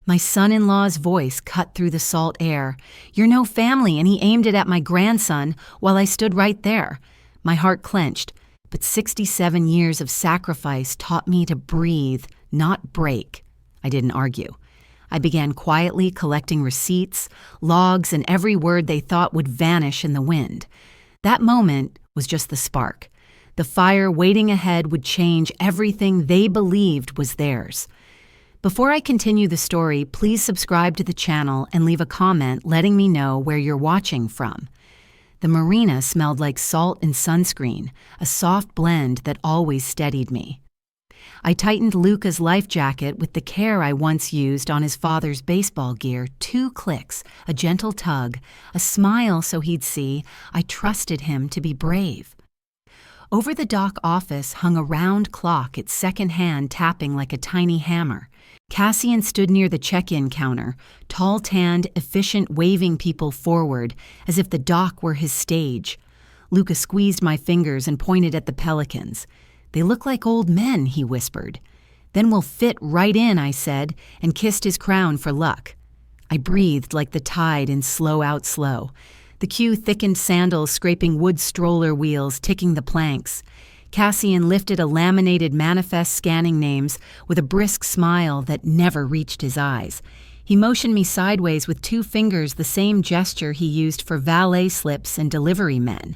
My son-in-law's voice cut through the salt air. "You're no family," and he aimed it at my grandson while I stood right there. My heart clenched, but 67 years of sacrifice taught me to breathe, not break. I didn't argue. I began quietly collecting receipts, logs, and every word they thought would vanish in the wind. That moment was just the spark. The fire waiting ahead would change everything they believed was theirs. Before I continue the story, please subscribe to the channel and leave a comment letting me know where you're watching from. The marina smelled like salt and sunscreen, a soft blend that always steadied me. I tightened Luca's life jacket with the care I once used on his father's baseball gear. 2 clicks, a gentle tug, a smile so he'd see I trusted him to be brave. Over the dock office hung a round clock, its second hand tapping like a tiny hammer. Cassian stood near the check-in counter, tall-tanned, efficient, waving people forward as if the dock were his stage. Luca squeezed my fingers and pointed at the pelicans. "They look like old men," he whispered. "Then we'll fit right in," I said, and kissed his crown for luck. I breathed like the tide in Slow Out Slow. The queue thickened sandals scraping wood stroller wheels, ticking the planks. Cassian lifted a laminated manifest scanning names with a brisk smile that never reached his eyes. He motioned me sideways with 2 fingers, the same gesture he used for valet slips and delivery men.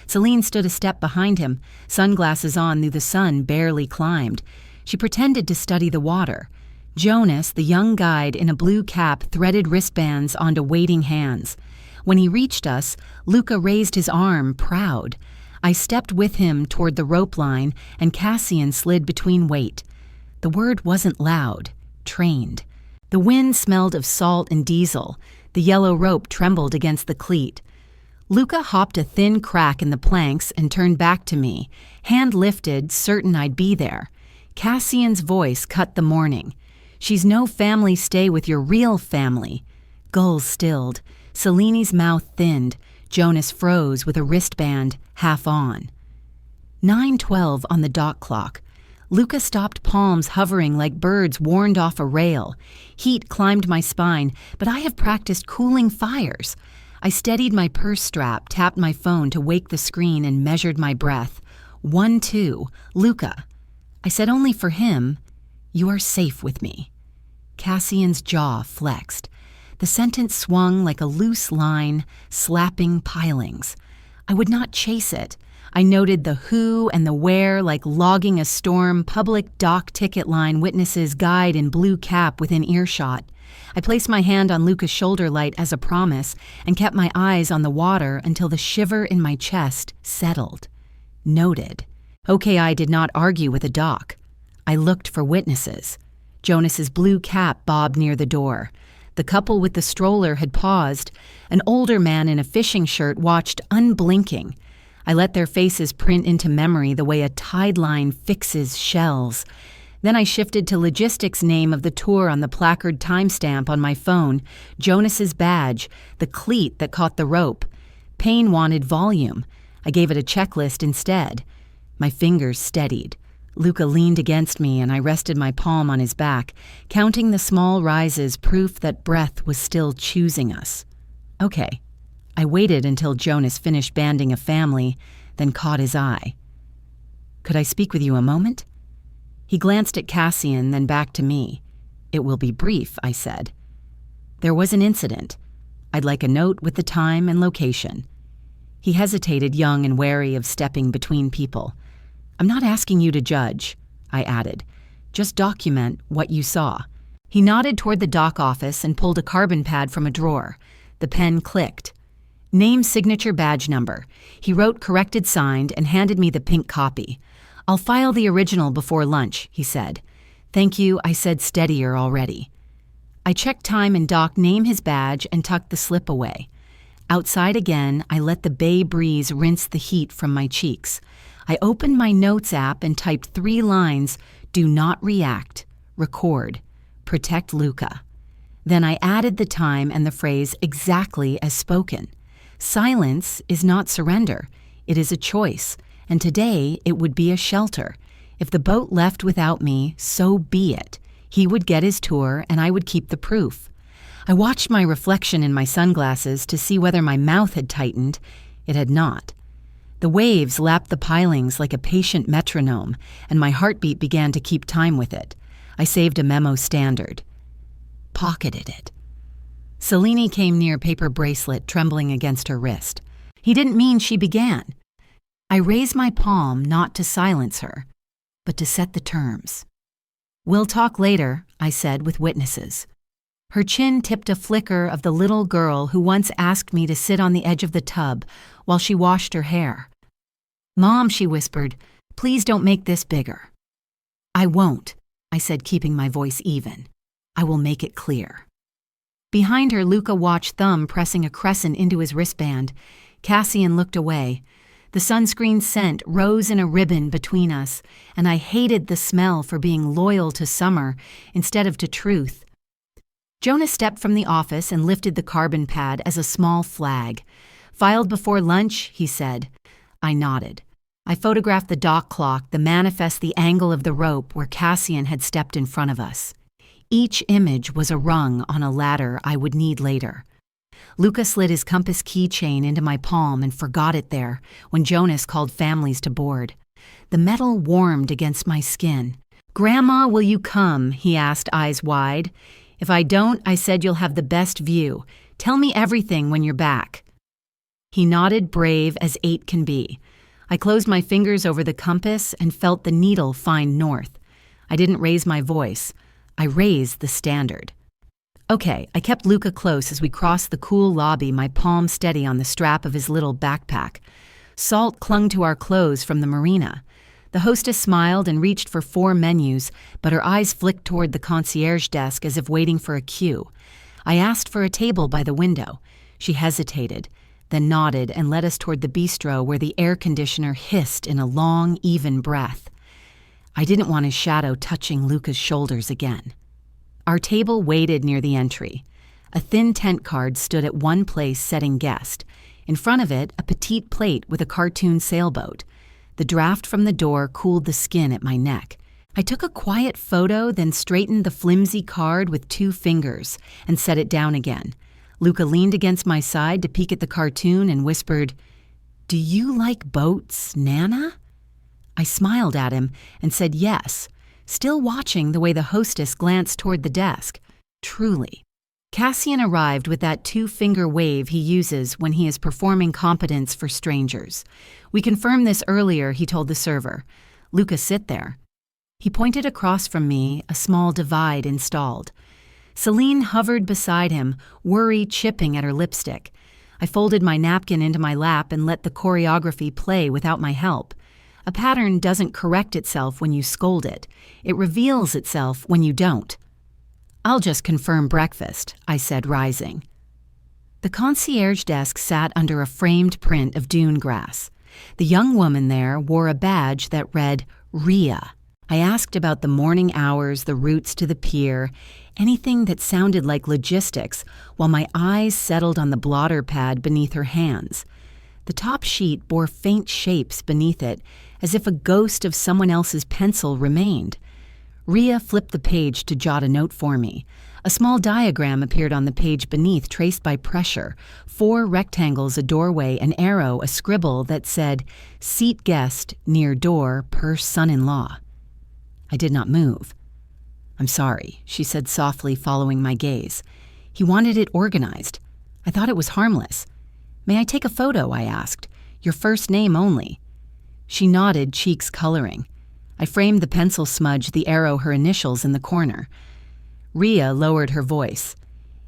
Celine stood a step behind him, sunglasses on though the sun barely climbed. She pretended to study the water. Jonas, the young guide in a blue cap, threaded wristbands onto waiting hands. When he reached us, Luca raised his arm, proud. I stepped with him toward the rope line, and Cassian slid between weight. The word wasn't loud, trained. The wind smelled of salt and diesel. The yellow rope trembled against the cleat. Luca hopped a thin crack in the planks and turned back to me, hand lifted, certain I'd be there. Cassian's voice cut the morning. "She's no family, stay with your real family." Gulls stilled. Celine's mouth thinned. Jonas froze with a wristband half on. 9:12 on the dock clock. Luca stopped, palms hovering like birds warned off a rail. Heat climbed my spine, but I have practiced cooling fires. I steadied my purse strap, tapped my phone to wake the screen, and measured my breath. 1-2, Luca. I said only for him, "You are safe with me." Cassian's jaw flexed. The sentence swung like a loose line, slapping pilings. I would not chase it. I noted the who and the where like logging a storm, public dock ticket line, witnesses, guide in blue cap within earshot. I placed my hand on Luca's shoulder light as a promise and kept my eyes on the water until the shiver in my chest settled. Noted. Okay, I did not argue with a dock. I looked for witnesses. Jonas's blue cap bobbed near the door. The couple with the stroller had paused. An older man in a fishing shirt watched unblinking. I let their faces print into memory the way a tide line fixes shells. Then I shifted to logistics name of the tour on the placard timestamp on my phone, Jonas's badge, the cleat that caught the rope. Payne wanted volume. I gave it a checklist instead. My fingers steadied. Luca leaned against me and I rested my palm on his back, counting the small rises, proof that breath was still choosing us. Okay. I waited until Jonas finished banding a family, then caught his eye. "Could I speak with you a moment?" He glanced at Cassian, then back to me. "It will be brief," I said. "There was an incident. I'd like a note with the time and location." He hesitated, young and wary of stepping between people. "I'm not asking you to judge," I added. "Just document what you saw." He nodded toward the dock office and pulled a carbon pad from a drawer. The pen clicked. "Name, signature, badge number." He wrote corrected, signed, and handed me the pink copy. "I'll file the original before lunch," he said. "Thank you," I said, steadier already. I checked time and dock, name his badge, and tucked the slip away. Outside again, I let the bay breeze rinse the heat from my cheeks. I opened my notes app and typed 3 lines: "Do not react. Record. Protect Luca." Then I added the time and the phrase exactly as spoken. Silence is not surrender. It is a choice, and today it would be a shelter. If the boat left without me, so be it. He would get his tour, and I would keep the proof. I watched my reflection in my sunglasses to see whether my mouth had tightened. It had not. The waves lapped the pilings like a patient metronome, and my heartbeat began to keep time with it. I saved a memo standard. Pocketed it. Selene came near paper bracelet, trembling against her wrist. He didn't mean she began. I raised my palm not to silence her, but to set the terms. We'll talk later, I said with witnesses. Her chin tipped a flicker of the little girl who once asked me to sit on the edge of the tub while she washed her hair. Mom, she whispered, please don't make this bigger. I won't, I said, keeping my voice even. I will make it clear. Behind her, Luca watched Thumb pressing a crescent into his wristband. Cassian looked away. The sunscreen scent rose in a ribbon between us, and I hated the smell for being loyal to Summer instead of to truth. Jonah stepped from the office and lifted the carbon pad as a small flag. Filed before lunch, he said. I nodded. I photographed the dock clock to manifest the angle of the rope where Cassian had stepped in front of us. Each image was a rung on a ladder I would need later. Luca slid his compass keychain into my palm and forgot it there when Jonas called families to board. The metal warmed against my skin. Grandma, will you come? He asked, eyes wide. If I don't, I said you'll have the best view. Tell me everything when you're back. He nodded, brave as 8 can be. I closed my fingers over the compass and felt the needle find north. I didn't raise my voice. I raised the standard. Okay, I kept Luca close as we crossed the cool lobby, my palm steady on the strap of his little backpack. Salt clung to our clothes from the marina. The hostess smiled and reached for 4 menus, but her eyes flicked toward the concierge desk as if waiting for a cue. I asked for a table by the window. She hesitated, then nodded and led us toward the bistro where the air conditioner hissed in a long, even breath. I didn't want his shadow touching Luca's shoulders again. Our table waited near the entry. A thin tent card stood at one place setting guest. In front of it, a petite plate with a cartoon sailboat. The draft from the door cooled the skin at my neck. I took a quiet photo, then straightened the flimsy card with 2 fingers and set it down again. Luca leaned against my side to peek at the cartoon and whispered, "Do you like boats, Nana?" I smiled at him and said yes, still watching the way the hostess glanced toward the desk. Truly. Cassian arrived with that 2-finger wave he uses when he is performing competence for strangers. We confirmed this earlier, he told the server. Luca, sit there. He pointed across from me, a small divide installed. Celine hovered beside him, worry chipping at her lipstick. I folded my napkin into my lap and let the choreography play without my help. A pattern doesn't correct itself when you scold it. It reveals itself when you don't. I'll just confirm breakfast, I said, rising. The concierge desk sat under a framed print of dune grass. The young woman there wore a badge that read Rhea. I asked about the morning hours, the routes to the pier, anything that sounded like logistics, while my eyes settled on the blotter pad beneath her hands. The top sheet bore faint shapes beneath it, as if a ghost of someone else's pencil remained. Rhea flipped the page to jot a note for me. A small diagram appeared on the page beneath, traced by pressure. 4 rectangles, a doorway, an arrow, a scribble that said, "Seat guest, near door, per son-in-law." I did not move. "I'm sorry," she said softly, following my gaze. "He wanted it organized. I thought it was harmless." "May I take a photo?" I asked. "Your first name only." She nodded, cheeks coloring. I framed the pencil smudge, the arrow, her initials in the corner. Rhea lowered her voice.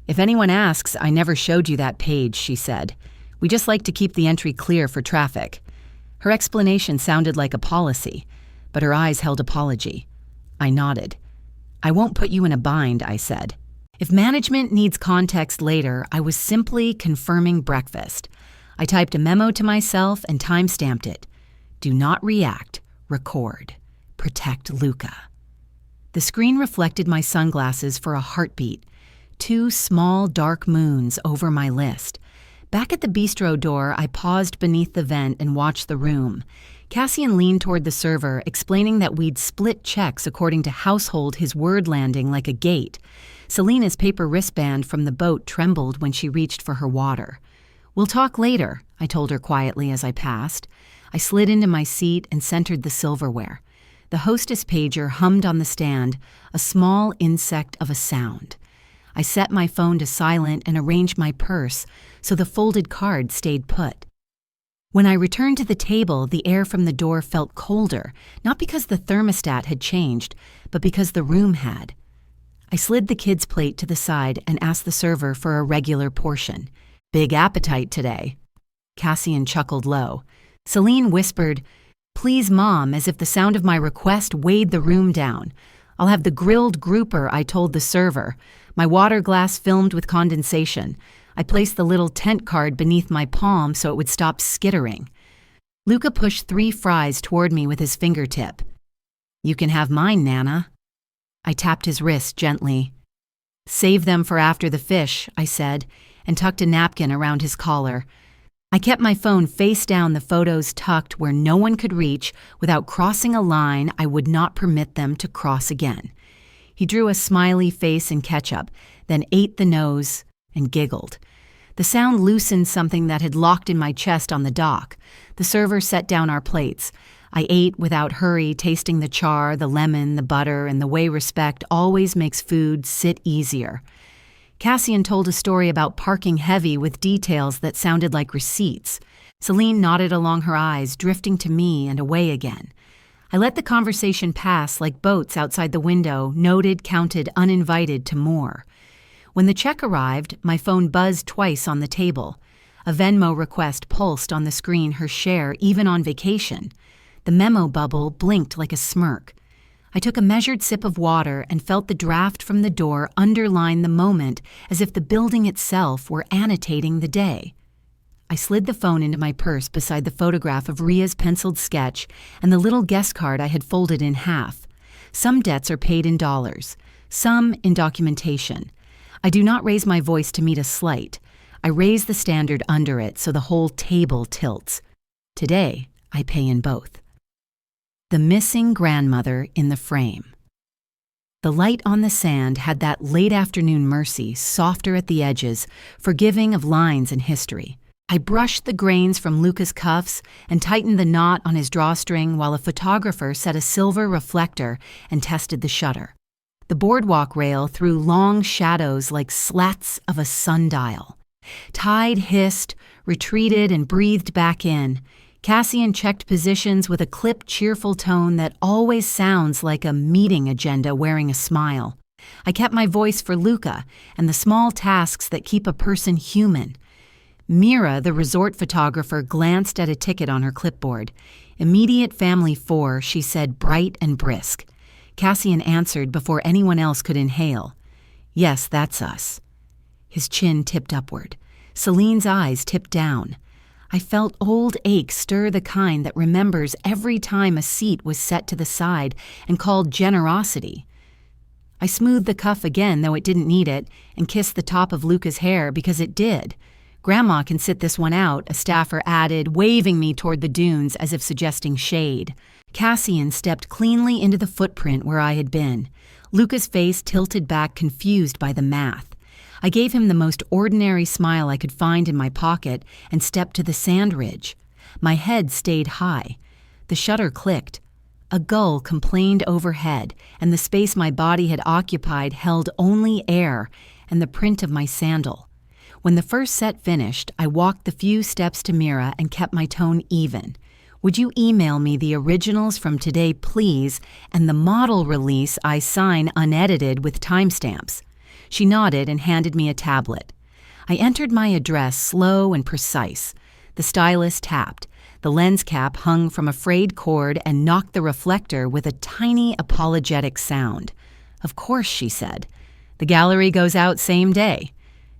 "If anyone asks, I never showed you that page," she said. "We just like to keep the entry clear for traffic." Her explanation sounded like a policy, but her eyes held apology. I nodded. "I won't put you in a bind," I said. If management needs context later, I was simply confirming breakfast. I typed a memo to myself and time-stamped it. Do not react, record. Protect Luca. The screen reflected my sunglasses for a heartbeat. 2 small, dark moons over my list. Back at the bistro door, I paused beneath the vent and watched the room. Cassian leaned toward the server, explaining that we'd split checks according to household, his word landing like a gate. Selena's paper wristband from the boat trembled when she reached for her water. "We'll talk later," I told her quietly as I passed. I slid into my seat and centered the silverware. The hostess pager hummed on the stand, a small insect of a sound. I set my phone to silent and arranged my purse so the folded card stayed put. When I returned to the table, the air from the door felt colder, not because the thermostat had changed, but because the room had. I slid the kids' plate to the side and asked the server for a regular portion. "Big appetite today." Cassian chuckled low. Celine whispered, "Please, Mom," as if the sound of my request weighed the room down. "I'll have the grilled grouper," I told the server. My water glass filmed with condensation. I placed the little tent card beneath my palm so it would stop skittering. Luca pushed 3 fries toward me with his fingertip. "You can have mine, Nana." I tapped his wrist gently. "Save them for after the fish," I said, and tucked a napkin around his collar. I kept my phone face down, the photos tucked where no one could reach without crossing a line I would not permit them to cross again. He drew a smiley face in ketchup, then ate the nose and giggled. The sound loosened something that had locked in my chest on the dock. The server set down our plates. I ate without hurry, tasting the char, the lemon, the butter, and the way respect always makes food sit easier. Cassian told a story about parking heavy with details that sounded like receipts. Celine nodded along her eyes, drifting to me and away again. I let the conversation pass like boats outside the window, noted, counted, uninvited to more. When the check arrived, my phone buzzed twice on the table. A Venmo request pulsed on the screen, her share even on vacation. The memo bubble blinked like a smirk. I took a measured sip of water and felt the draft from the door underline the moment as if the building itself were annotating the day. I slid the phone into my purse beside the photograph of Ria's penciled sketch and the little guest card I had folded in half. Some debts are paid in dollars, some in documentation. I do not raise my voice to meet a slight. I raise the standard under it so the whole table tilts. Today, I pay in both. The missing grandmother in the frame. The light on the sand had that late afternoon mercy, softer at the edges, forgiving of lines and history. I brushed the grains from Luca's cuffs and tightened the knot on his drawstring while a photographer set a silver reflector and tested the shutter. The boardwalk rail threw long shadows like slats of a sundial. Tide hissed, retreated, and breathed back in. Cassian checked positions with a clipped, cheerful tone that always sounds like a meeting agenda wearing a smile. I kept my voice for Luca and the small tasks that keep a person human. Mira, the resort photographer, glanced at a ticket on her clipboard. "Immediate family 4," she said, bright and brisk. Cassian answered before anyone else could inhale. "Yes, that's us." His chin tipped upward. Celine's eyes tipped down. I felt old ache stir, the kind that remembers every time a seat was set to the side and called generosity. I smoothed the cuff again, though it didn't need it, and kissed the top of Luca's hair because it did. "Grandma can sit this one out," a staffer added, waving me toward the dunes as if suggesting shade. Cassian stepped cleanly into the footprint where I had been. Luca's face tilted back, confused by the math. I gave him the most ordinary smile I could find in my pocket and stepped to the sand ridge. My head stayed high. The shutter clicked. A gull complained overhead, and the space my body had occupied held only air and the print of my sandal. When the first set finished, I walked the few steps to Mira and kept my tone even. "Would you email me the originals from today, please, and the model release I sign unedited with timestamps?" She nodded and handed me a tablet. I entered my address slow and precise. The stylus tapped. The lens cap hung from a frayed cord and knocked the reflector with a tiny apologetic sound. "Of course," she said. "The gallery goes out same day."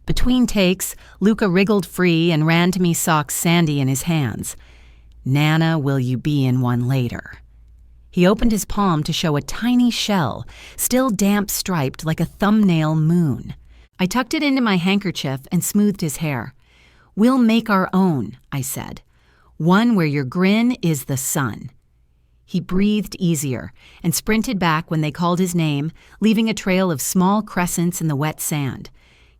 Between takes, Luca wriggled free and ran to me, socks sandy in his hands. "Nana, will you be in one later?" He opened his palm to show a tiny shell, still damp striped like a thumbnail moon. I tucked it into my handkerchief and smoothed his hair. "We'll make our own," I said. One where your grin is the sun." He breathed easier and sprinted back when they called his name, leaving a trail of small crescents in the wet sand.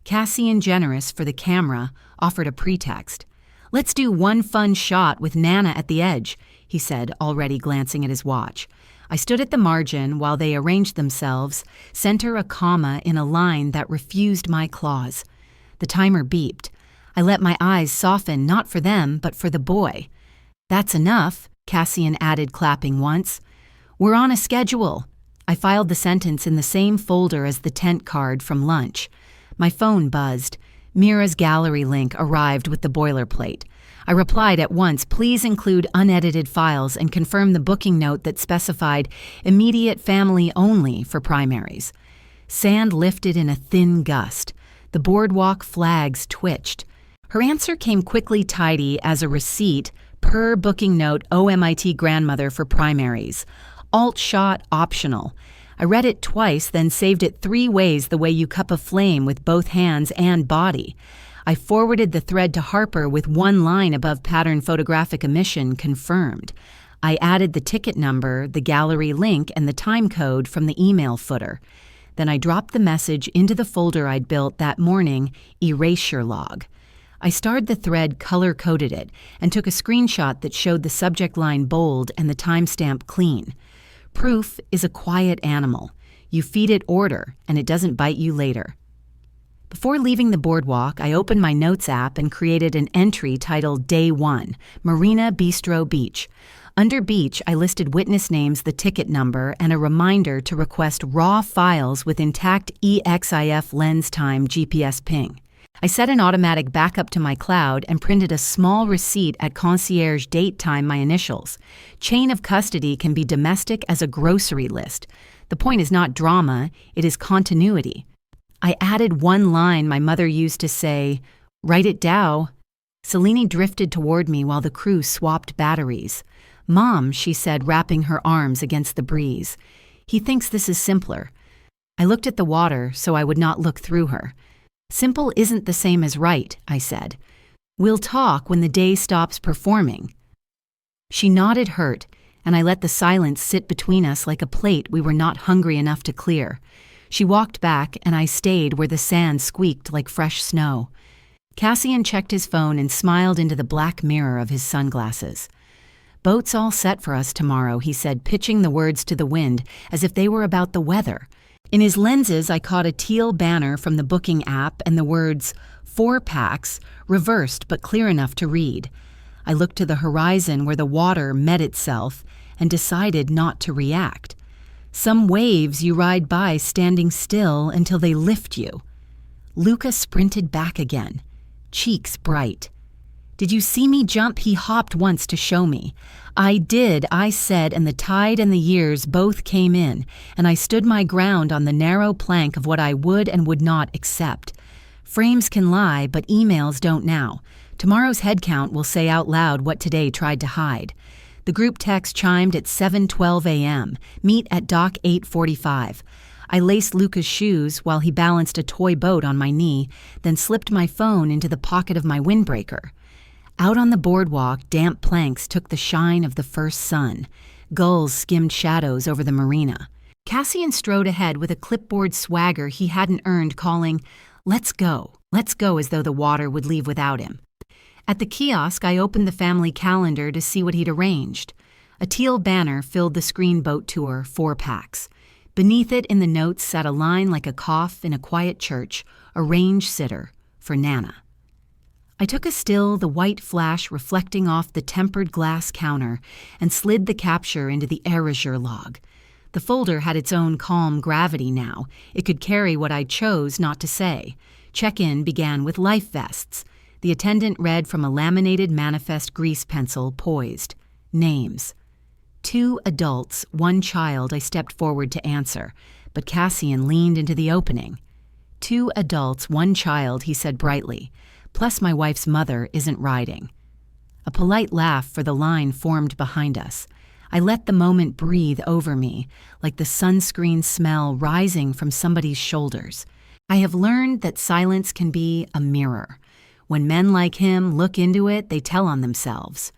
Cassian, generous for the camera, offered a pretext. "Let's do one fun shot with Nana at the edge," he said, already glancing at his watch. I stood at the margin while they arranged themselves, center a comma in a line that refused my claws. The timer beeped. I let my eyes soften, not for them, but for the boy. "That's enough," Cassian added, clapping once. "We're on a schedule." I filed the sentence in the same folder as the tent card from lunch. My phone buzzed. Mira's gallery link arrived with the boilerplate. I replied at once, "Please include unedited files and confirm the booking note that specified immediate family only for primaries." Sand lifted in a thin gust. The boardwalk flags twitched. Her answer came quickly, tidy as a receipt, per booking note, OMIT grandmother for primaries. Alt shot optional. I read it twice, then saved it 3 ways the way you cup a flame with both hands and body. I forwarded the thread to Harper with 1 line above pattern photographic emission confirmed. I added the ticket number, the gallery link, and the time code from the email footer. Then I dropped the message into the folder I'd built that morning, erasure log. I starred the thread, color-coded it, and took a screenshot that showed the subject line bold and the timestamp clean. Proof is a quiet animal. You feed it order, and it doesn't bite you later. Before leaving the boardwalk, I opened my notes app and created an entry titled Day 1, Marina Bistro Beach. Under Beach, I listed witness names, the ticket number, and a reminder to request raw files with intact EXIF lens time GPS ping. I set an automatic backup to my cloud and printed a small receipt at concierge date time, my initials. Chain of custody can be domestic as a grocery list. The point is not drama, it is continuity. I added 1 line my mother used to say, "Write it down." Selene drifted toward me while the crew swapped batteries. "Mom," she said, wrapping her arms against the breeze. "He thinks this is simpler." I looked at the water so I would not look through her. "Simple isn't the same as right," I said. "We'll talk when the day stops performing." She nodded, hurt, and I let the silence sit between us like a plate we were not hungry enough to clear. She walked back, and I stayed where the sand squeaked like fresh snow. Cassian checked his phone and smiled into the black mirror of his sunglasses. "Boat's all set for us tomorrow," he said, pitching the words to the wind as if they were about the weather. In his lenses, I caught a teal banner from the booking app and the words, 4 packs, reversed but clear enough to read. I looked to the horizon where the water met itself and decided not to react. Some waves you ride by standing still until they lift you. Luca sprinted back again, cheeks bright. "Did you see me jump?" He hopped once to show me. "I did," I said, and the tide and the years both came in, and I stood my ground on the narrow plank of what I would and would not accept. Frames can lie, but emails don't now. Tomorrow's head count will say out loud what today tried to hide. The group text chimed at 7:12 a.m. Meet at dock 8:45. I laced Luca's shoes while he balanced a toy boat on my knee, then slipped my phone into the pocket of my windbreaker. Out on the boardwalk, damp planks took the shine of the first sun. Gulls skimmed shadows over the marina. Cassian strode ahead with a clipboard swagger he hadn't earned, calling, let's go," as though the water would leave without him. At the kiosk, I opened the family calendar to see what he'd arranged. A teal banner filled the screen boat tour, 4 packs. Beneath it in the notes sat a line like a cough in a quiet church, a range sitter for Nana. I took a still, the white flash reflecting off the tempered glass counter, and slid the capture into the erasure log. The folder had its own calm gravity now. It could carry what I chose not to say. Check-in began with life vests. The attendant read from a laminated manifest grease pencil, poised. Names. 2 adults, 1 child. I stepped forward to answer, but Cassian leaned into the opening. 2 adults, 1 child, he said brightly. Plus my wife's mother isn't riding. A polite laugh for the line formed behind us. I let the moment breathe over me, like the sunscreen smell rising from somebody's shoulders. I have learned that silence can be a mirror. When men like him look into it, they tell on themselves.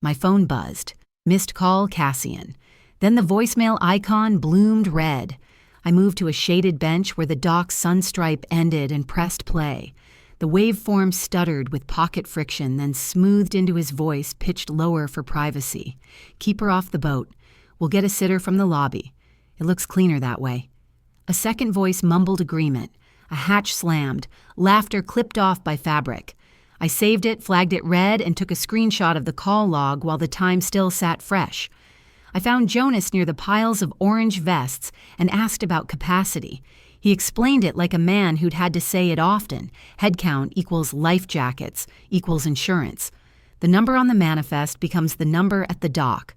My phone buzzed. Missed call, Cassian. Then the voicemail icon bloomed red. I moved to a shaded bench where the dock's sunstripe ended and pressed play. The waveform stuttered with pocket friction, then smoothed into his voice, pitched lower for privacy. Keep her off the boat. We'll get a sitter from the lobby. It looks cleaner that way. A second voice mumbled agreement. A hatch slammed. Laughter clipped off by fabric. I saved it, flagged it red, and took a screenshot of the call log while the time still sat fresh. I found Jonas near the piles of orange vests and asked about capacity. He explained it like a man who'd had to say it often. Headcount equals life jackets, equals insurance. The number on the manifest becomes the number at the dock.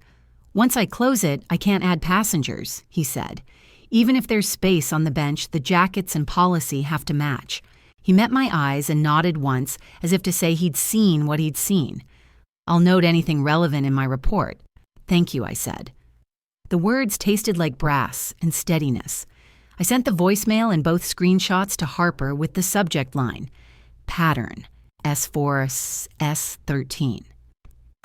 Once I close it, I can't add passengers, he said. Even if there's space on the bench, the jackets and policy have to match. He met my eyes and nodded once, as if to say he'd seen what he'd seen. I'll note anything relevant in my report. Thank you, I said. The words tasted like brass and steadiness. I sent the voicemail and both screenshots to Harper with the subject line, Pattern, S4, S13.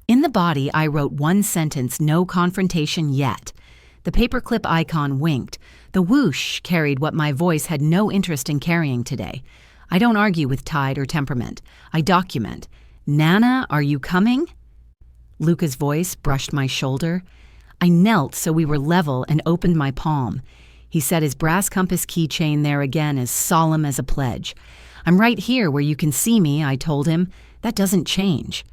In the body, I wrote one sentence, no confrontation yet. The paperclip icon winked. The whoosh carried what my voice had no interest in carrying today. I don't argue with tide or temperament. I document. Nana, are you coming? Luca's voice brushed my shoulder. I knelt so we were level and opened my palm. He set his brass compass keychain there again, as solemn as a pledge. I'm right here where you can see me, I told him. That doesn't change.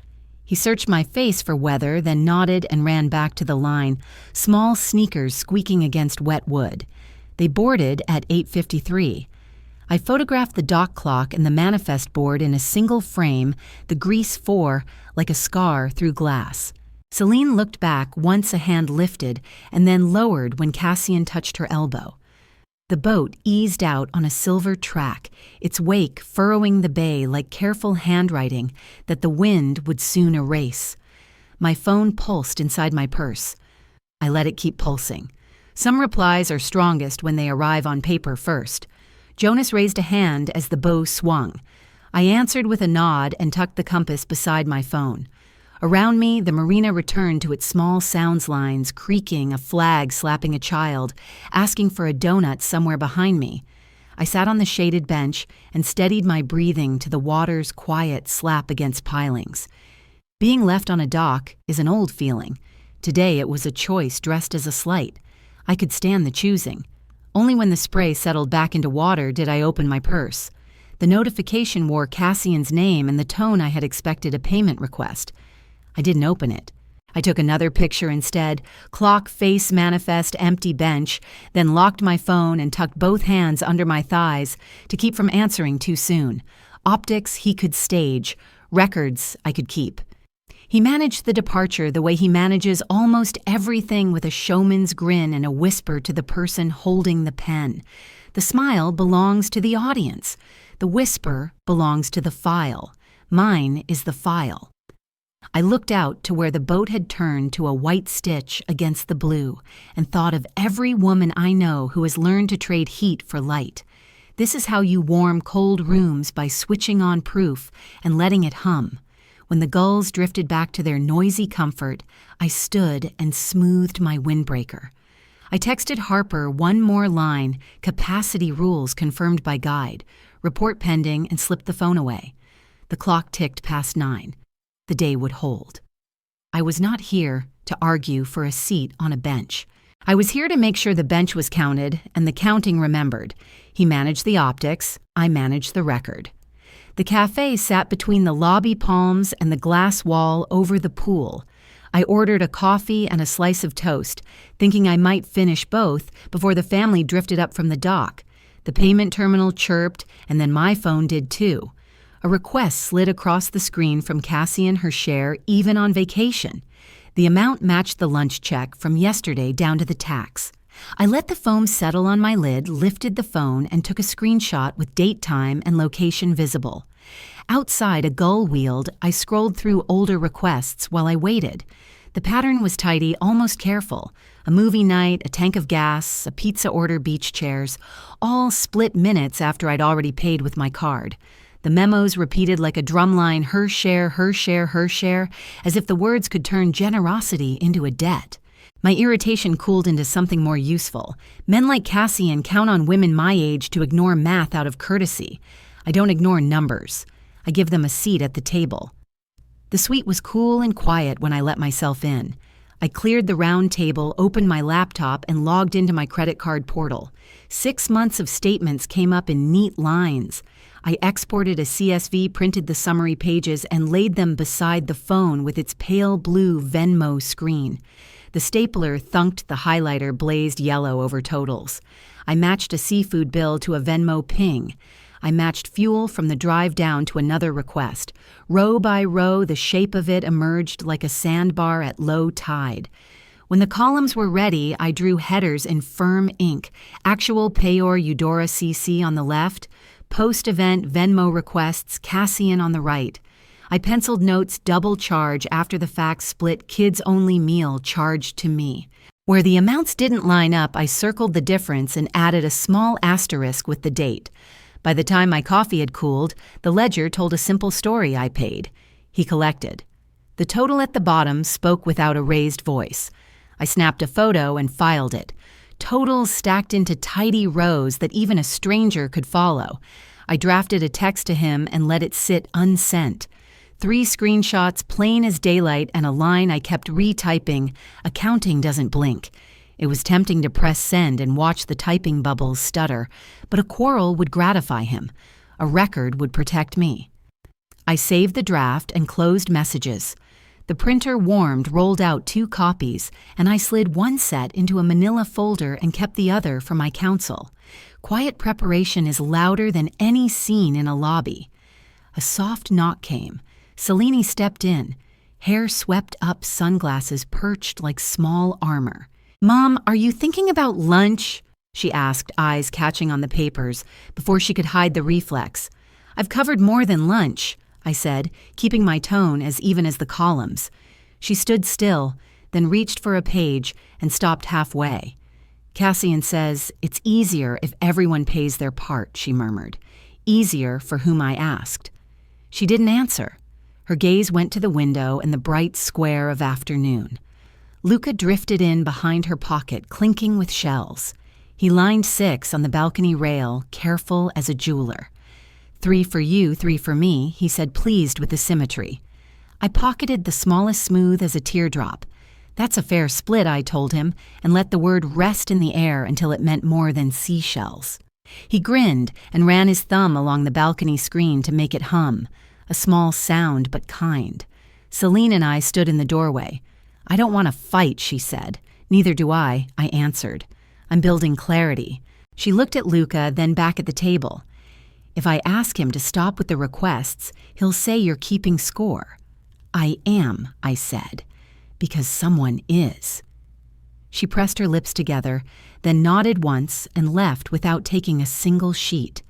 He searched my face for weather, then nodded and ran back to the line, small sneakers squeaking against wet wood. They boarded at 8:53. I photographed the dock clock and the manifest board in a single frame, the grease 4 like a scar through glass. Celine looked back once a hand lifted and then lowered when Cassian touched her elbow. The boat eased out on a silver track, its wake furrowing the bay like careful handwriting that the wind would soon erase. My phone pulsed inside my purse. I let it keep pulsing. Some replies are strongest when they arrive on paper first. Jonas raised a hand as the bow swung. I answered with a nod and tucked the compass beside my phone. Around me, the marina returned to its small sounds lines, creaking, a flag slapping a child, asking for a donut somewhere behind me. I sat on the shaded bench and steadied my breathing to the water's quiet slap against pilings. Being left on a dock is an old feeling. Today it was a choice dressed as a slight. I could stand the choosing. Only when the spray settled back into water did I open my purse. The notification wore Cassian's name and the tone I had expected a payment request. I didn't open it. I took another picture instead, clock, face, manifest, empty bench, then locked my phone and tucked both hands under my thighs to keep from answering too soon. Optics he could stage, records I could keep. He managed the departure the way he manages almost everything, with a showman's grin and a whisper to the person holding the pen. The smile belongs to the audience. The whisper belongs to the file. Mine is the file. I looked out to where the boat had turned to a white stitch against the blue and thought of every woman I know who has learned to trade heat for light. This is how you warm cold rooms, by switching on proof and letting it hum. When the gulls drifted back to their noisy comfort, I stood and smoothed my windbreaker. I texted Harper one more line, capacity rules confirmed by guide, report pending, and slipped the phone away. The clock ticked past 9. The day would hold. I was not here to argue for a seat on a bench. I was here to make sure the bench was counted and the counting remembered. He managed the optics, I managed the record. The cafe sat between the lobby palms and the glass wall over the pool. I ordered a coffee and a slice of toast, thinking I might finish both before the family drifted up from the dock. The payment terminal chirped, and then my phone did too. A request slid across the screen from Cassian, her share, even on vacation. The amount matched the lunch check from yesterday down to the tax. I let the foam settle on my lid, lifted the phone, and took a screenshot with date, time, and location visible. Outside, a gull wheeled. I scrolled through older requests while I waited. The pattern was tidy, almost careful. A movie night, a tank of gas, a pizza order, beach chairs, all split minutes after I'd already paid with my card. The memos repeated like a drumline, her share, her share, her share, as if the words could turn generosity into a debt. My irritation cooled into something more useful. Men like Cassian count on women my age to ignore math out of courtesy. I don't ignore numbers. I give them a seat at the table. The suite was cool and quiet when I let myself in. I cleared the round table, opened my laptop, and logged into my credit card portal. 6 months of statements came up in neat lines. I exported a CSV, printed the summary pages, and laid them beside the phone with its pale blue Venmo screen. The stapler thunked, the highlighter blazed yellow over totals. I matched a seafood bill to a Venmo ping. I matched fuel from the drive down to another request. Row by row, the shape of it emerged like a sandbar at low tide. When the columns were ready, I drew headers in firm ink. Actual payor Eudora CC on the left, post-event Venmo requests Cassian on the right. I penciled notes double charge after the fact split kids-only meal charged to me. Where the amounts didn't line up, I circled the difference and added a small asterisk with the date. By the time my coffee had cooled, the ledger told a simple story I paid. He collected. The total at the bottom spoke without a raised voice. I snapped a photo and filed it. Totals stacked into tidy rows that even a stranger could follow. I drafted a text to him and let it sit unsent. 3 screenshots, plain as daylight, and a line I kept retyping. Accounting doesn't blink. It was tempting to press send and watch the typing bubbles stutter, but a quarrel would gratify him. A record would protect me. I saved the draft and closed messages. The printer warmed, rolled out 2 copies, and I slid one set into a manila folder and kept the other for my counsel. Quiet preparation is louder than any scene in a lobby. A soft knock came. Selene stepped in, hair swept up, sunglasses perched like small armor. "Mom, are you thinking about lunch?" she asked, eyes catching on the papers, before she could hide the reflex. "I've covered more than lunch," I said, keeping my tone as even as the columns. She stood still, then reached for a page and stopped halfway. "Cassian says it's easier if everyone pays their part," she murmured. "Easier for whom I asked." She didn't answer. Her gaze went to the window and the bright square of afternoon. Luca drifted in behind her pocket, clinking with shells. He lined 6 on the balcony rail, careful as a jeweler. 3 for you, 3 for me, he said, pleased with the symmetry. I pocketed the smallest smooth as a teardrop. That's a fair split, I told him, and let the word rest in the air until it meant more than seashells. He grinned and ran his thumb along the balcony screen to make it hum, a small sound but kind. Selene and I stood in the doorway. "I don't want to fight," she said. "Neither do I answered. "I'm building clarity." She looked at Luca, then back at the table. "If I ask him to stop with the requests, he'll say you're keeping score." "I am," I said, "because someone is." She pressed her lips together, then nodded once and left without taking a single sheet.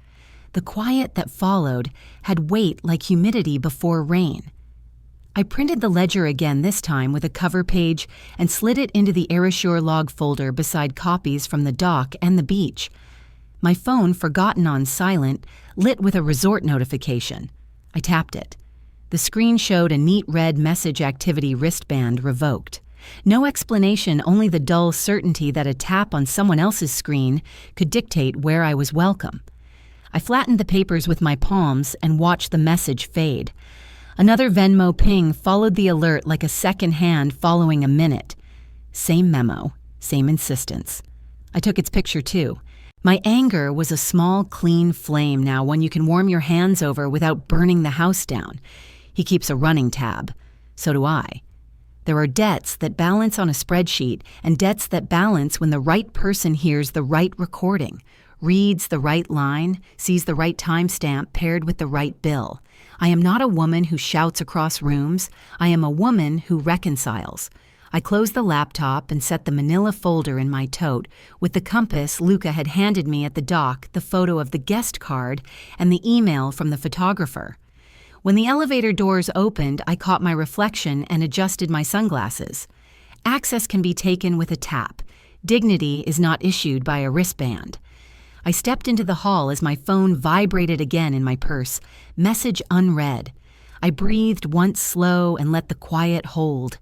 The quiet that followed had weight like humidity before rain. I printed the ledger again, this time with a cover page, and slid it into the Erasure log folder beside copies from the dock and the beach. My phone, forgotten on silent, lit with a resort notification. I tapped it. The screen showed a neat red message activity wristband revoked. No explanation, only the dull certainty that a tap on someone else's screen could dictate where I was welcome. I flattened the papers with my palms and watched the message fade. Another Venmo ping followed the alert like a second hand following a minute. Same memo, same insistence. I took its picture too. My anger was a small, clean flame now, one you can warm your hands over without burning the house down. He keeps a running tab. So do I. There are debts that balance on a spreadsheet and debts that balance when the right person hears the right recording, reads the right line, sees the right timestamp paired with the right bill. I am not a woman who shouts across rooms. I am a woman who reconciles. I closed the laptop and set the manila folder in my tote with the compass Luca had handed me at the dock, the photo of the guest card, and the email from the photographer. When the elevator doors opened, I caught my reflection and adjusted my sunglasses. Access can be taken with a tap. Dignity is not issued by a wristband. I stepped into the hall as my phone vibrated again in my purse, message unread. I breathed once slow and let the quiet hold.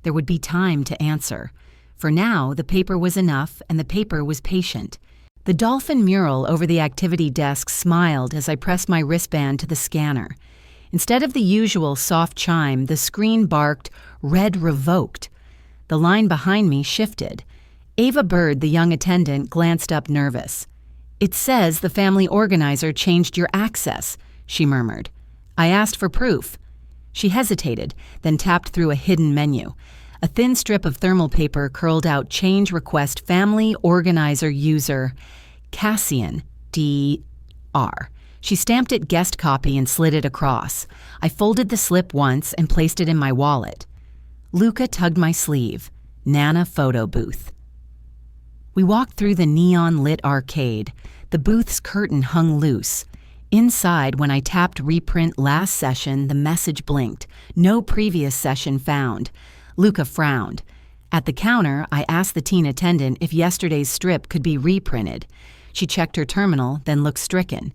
There would be time to answer. For now, the paper was enough, and the paper was patient. The dolphin mural over the activity desk smiled as I pressed my wristband to the scanner. Instead of the usual soft chime, the screen barked, "Read revoked." The line behind me shifted. Ava Bird, the young attendant, glanced up nervous. "It says the family organizer changed your access," she murmured. I asked for proof. She hesitated, then tapped through a hidden menu. A thin strip of thermal paper curled out change request family organizer user Cassian D.R. She stamped it guest copy and slid it across. I folded the slip once and placed it in my wallet. Luca tugged my sleeve. Nana photo booth. We walked through the neon-lit arcade. The booth's curtain hung loose. Inside, when I tapped reprint last session, the message blinked. No previous session found. Luca frowned. At the counter, I asked the teen attendant if yesterday's strip could be reprinted. She checked her terminal, then looked stricken.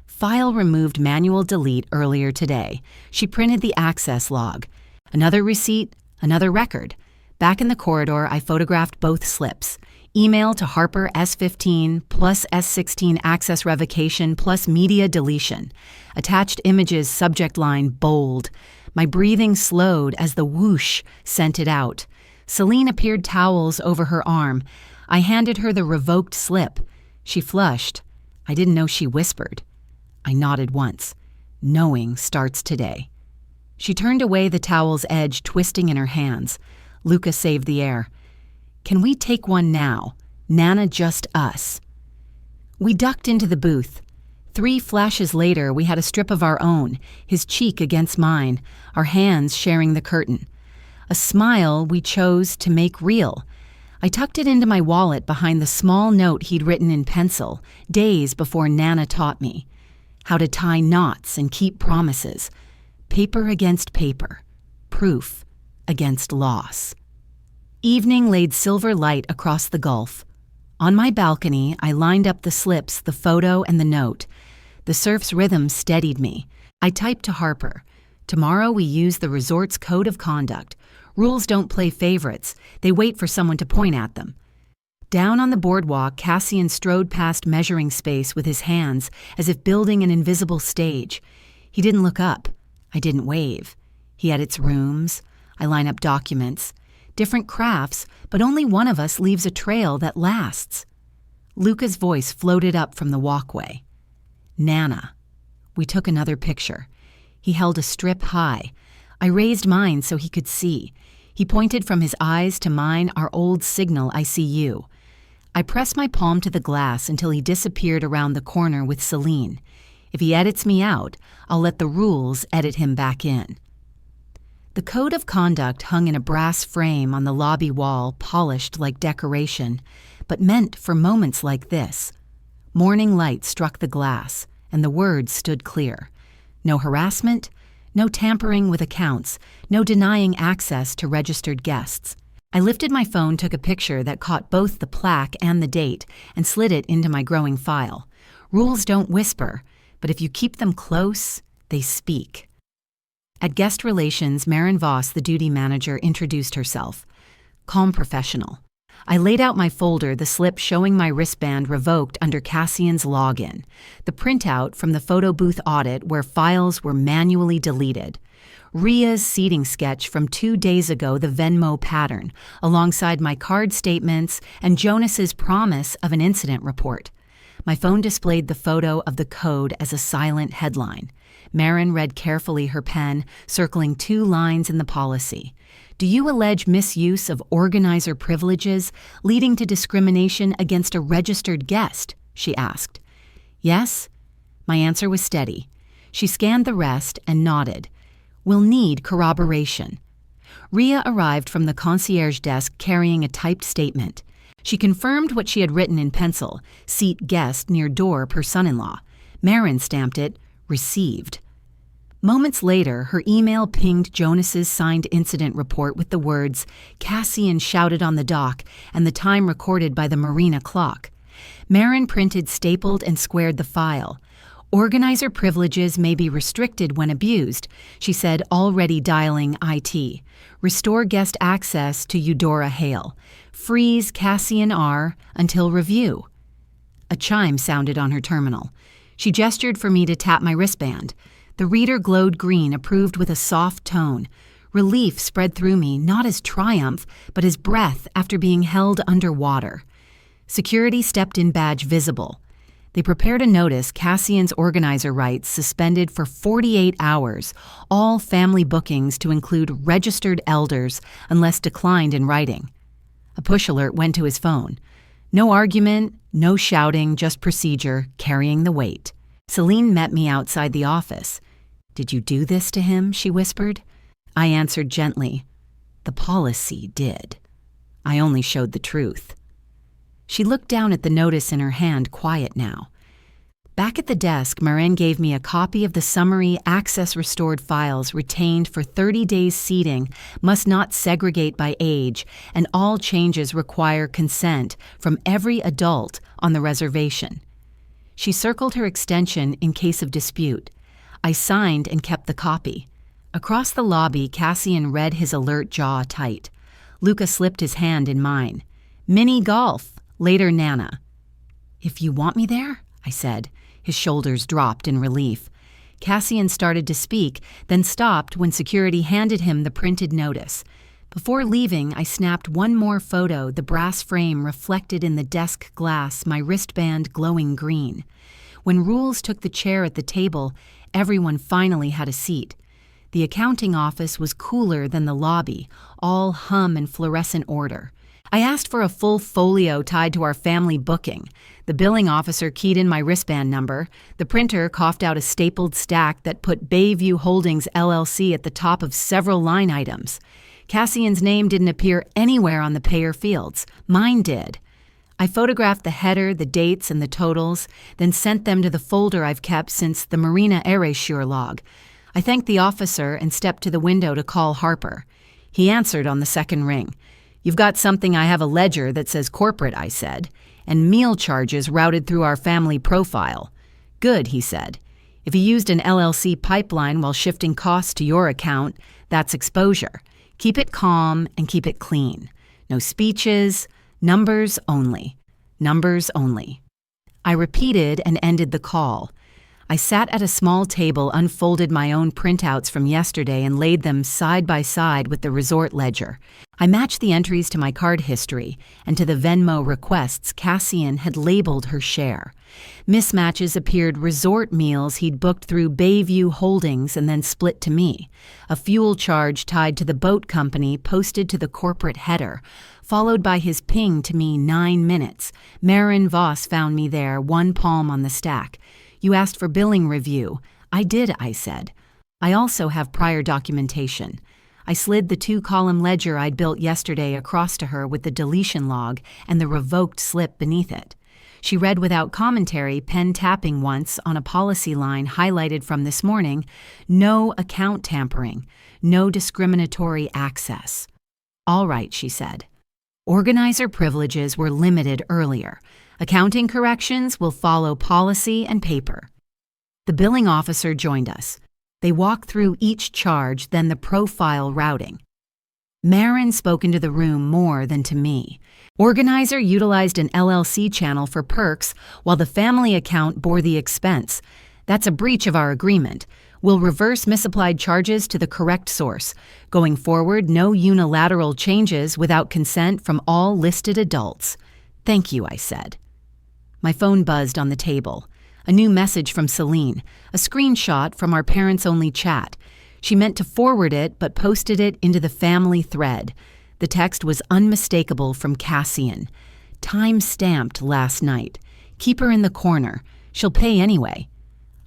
File removed manual delete earlier today. She printed the access log. Another receipt, another record. Back in the corridor, I photographed both slips. Email to Harper S15 plus S16 access revocation plus media deletion. Attached images subject line bold. My breathing slowed as the whoosh sent it out. Celine appeared towels over her arm. I handed her the revoked slip. She flushed. I didn't know she whispered. I nodded once. Knowing starts today. She turned away, the towel's edge twisting in her hands. Luca saved the air. Can we take one now? Nana, just us. We ducked into the booth. 3 flashes later, we had a strip of our own, his cheek against mine, our hands sharing the curtain. A smile we chose to make real. I tucked it into my wallet behind the small note he'd written in pencil, days before Nana taught me. How to tie knots and keep promises. Paper against paper. Proof against loss. Evening laid silver light across the gulf. On my balcony, I lined up the slips, the photo, and the note. The surf's rhythm steadied me. I typed to Harper. Tomorrow we use the resort's code of conduct. Rules don't play favorites. They wait for someone to point at them. Down on the boardwalk, Cassian strode past measuring space with his hands, as if building an invisible stage. He didn't look up. I didn't wave. He edits rooms. I line up documents. Different crafts, but only one of us leaves a trail that lasts. Luca's voice floated up from the walkway. Nana. We took another picture. He held a strip high. I raised mine so he could see. He pointed from his eyes to mine, our old signal, I see you. I pressed my palm to the glass until he disappeared around the corner with Celine. If he edits me out, I'll let the rules edit him back in. The code of conduct hung in a brass frame on the lobby wall, polished like decoration, but meant for moments like this. Morning light struck the glass, and the words stood clear. No harassment, no tampering with accounts, no denying access to registered guests. I lifted my phone, took a picture that caught both the plaque and the date, and slid it into my growing file. Rules don't whisper, but if you keep them close, they speak. At guest relations, Marin Voss, the duty manager, introduced herself. Calm professional. I laid out my folder, the slip showing my wristband revoked under Cassian's login, the printout from the photo booth audit where files were manually deleted, Ria's seating sketch from 2 days ago, the Venmo pattern, alongside my card statements and Jonas's promise of an incident report. My phone displayed the photo of the code as a silent headline. Marin read carefully her pen, circling 2 lines in the policy. Do you allege misuse of organizer privileges leading to discrimination against a registered guest? She asked. Yes? My answer was steady. She scanned the rest and nodded. We'll need corroboration. Ria arrived from the concierge desk carrying a typed statement. She confirmed what she had written in pencil, seat guest near door per son-in-law. Marin stamped it, received. Moments later, her email pinged Jonas's signed incident report with the words, Cassian shouted on the dock, and the time recorded by the marina clock. Marin printed, stapled, and squared the file. Organizer privileges may be restricted when abused, she said, already dialing IT. Restore guest access to Eudora Hale. Freeze Cassian R. until review. A chime sounded on her terminal. She gestured for me to tap my wristband. The reader glowed green, approved with a soft tone. Relief spread through me, not as triumph, but as breath after being held underwater. Security stepped in, badge visible. They prepared a notice Cassian's organizer rights suspended for 48 hours, all family bookings to include registered elders unless declined in writing. A push alert went to his phone. No argument, no shouting, just procedure, carrying the weight. Celine met me outside the office. "Did you do this to him?" she whispered. I answered gently, "The policy did. I only showed the truth." She looked down at the notice in her hand, quiet now. Back at the desk, Marin gave me a copy of the summary access restored files retained for 30 days seating, must not segregate by age, and all changes require consent from every adult on the reservation. She circled her extension in case of dispute. I signed and kept the copy. Across the lobby, Cassian read his alert jaw tight. Luca slipped his hand in mine. "Mini golf. Later, Nana." "If you want me there?" I said. His shoulders dropped in relief. Cassian started to speak, then stopped when security handed him the printed notice. Before leaving, I snapped one more photo, the brass frame reflected in the desk glass, my wristband glowing green. When Rules took the chair at the table, everyone finally had a seat. The accounting office was cooler than the lobby, all hum and fluorescent order. I asked for a full folio tied to our family booking. The billing officer keyed in my wristband number. The printer coughed out a stapled stack that put Bayview Holdings LLC at the top of several line items. Cassian's name didn't appear anywhere on the payer fields. Mine did. I photographed the header, the dates, and the totals, then sent them to the folder I've kept since the Marina erasure log. I thanked the officer and stepped to the window to call Harper. He answered on the second ring. "You've got something. I have a ledger that says corporate," I said, "and meal charges routed through our family profile." "Good," he said. "If you used an LLC pipeline while shifting costs to your account, that's exposure. Keep it calm and keep it clean. No speeches, numbers only. Numbers only." I repeated and ended the call. I sat at a small table, unfolded my own printouts from yesterday, and laid them side by side with the resort ledger. I matched the entries to my card history and to the Venmo requests Cassian had labeled her share. Mismatches appeared: resort meals he'd booked through Bayview Holdings and then split to me, a fuel charge tied to the boat company posted to the corporate header, followed by his ping to me 9 minutes. Marin Voss found me there, one palm on the stack. "You asked for billing review." "I did," I said. "I also have prior documentation." I slid the 2-column ledger I'd built yesterday across to her with the deletion log and the revoked slip beneath it. She read without commentary, pen tapping once on a policy line highlighted from this morning: "No account tampering, no discriminatory access." "All right," she said. "Organizer privileges were limited earlier. Accounting corrections will follow policy and paper." The billing officer joined us. They walked through each charge, then the profile routing. Marin spoke into the room more than to me. Organizer utilized an LLC channel for perks, while the family account bore the expense. That's a breach of our agreement. We'll reverse misapplied charges to the correct source. Going forward, no unilateral changes without consent from all listed adults. "Thank you," I said. My phone buzzed on the table. A new message from Celine, a screenshot from our parents-only chat. She meant to forward it, but posted it into the family thread. The text was unmistakable from Cassian. "Time-stamped last night. Keep her in the corner. She'll pay anyway."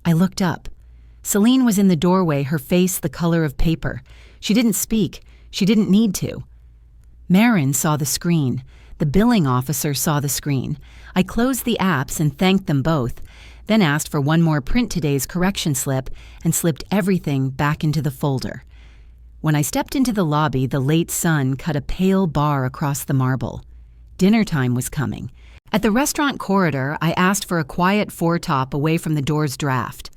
I looked up. Celine was in the doorway, her face the color of paper. She didn't speak. She didn't need to. Marin saw the screen. The billing officer saw the screen. I closed the apps and thanked them both, then asked for one more print today's correction slip and slipped everything back into the folder. When I stepped into the lobby, the late sun cut a pale bar across the marble. Dinner time was coming. At the restaurant corridor, I asked for a quiet foretop away from the door's draft.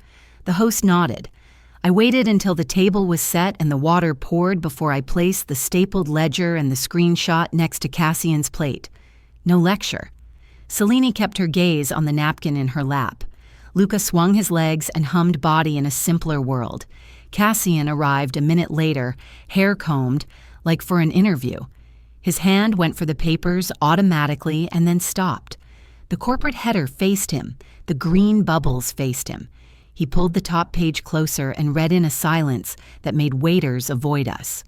The host nodded. I waited until the table was set and the water poured before I placed the stapled ledger and the screenshot next to Cassian's plate. No lecture. Selene kept her gaze on the napkin in her lap. Luca swung his legs and hummed Body in a Simpler World. Cassian arrived a minute later, hair combed, like for an interview. His hand went for the papers automatically and then stopped. The corporate header faced him. The green bubbles faced him. He pulled the top page closer and read in a silence that made waiters avoid us.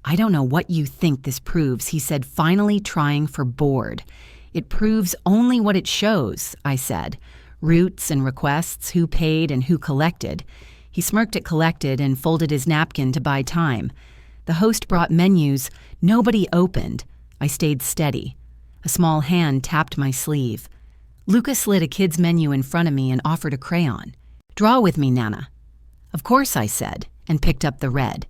"I don't know what you think this proves," he said, finally trying for bored. "It proves only what it shows," I said. "Routes and requests, who paid and who collected." He smirked at collected and folded his napkin to buy time. The host brought menus. Nobody opened. I stayed steady. A small hand tapped my sleeve. Luca slid a kid's menu in front of me and offered a crayon. "Draw with me, Nana." "Of course," I said, and picked up the red.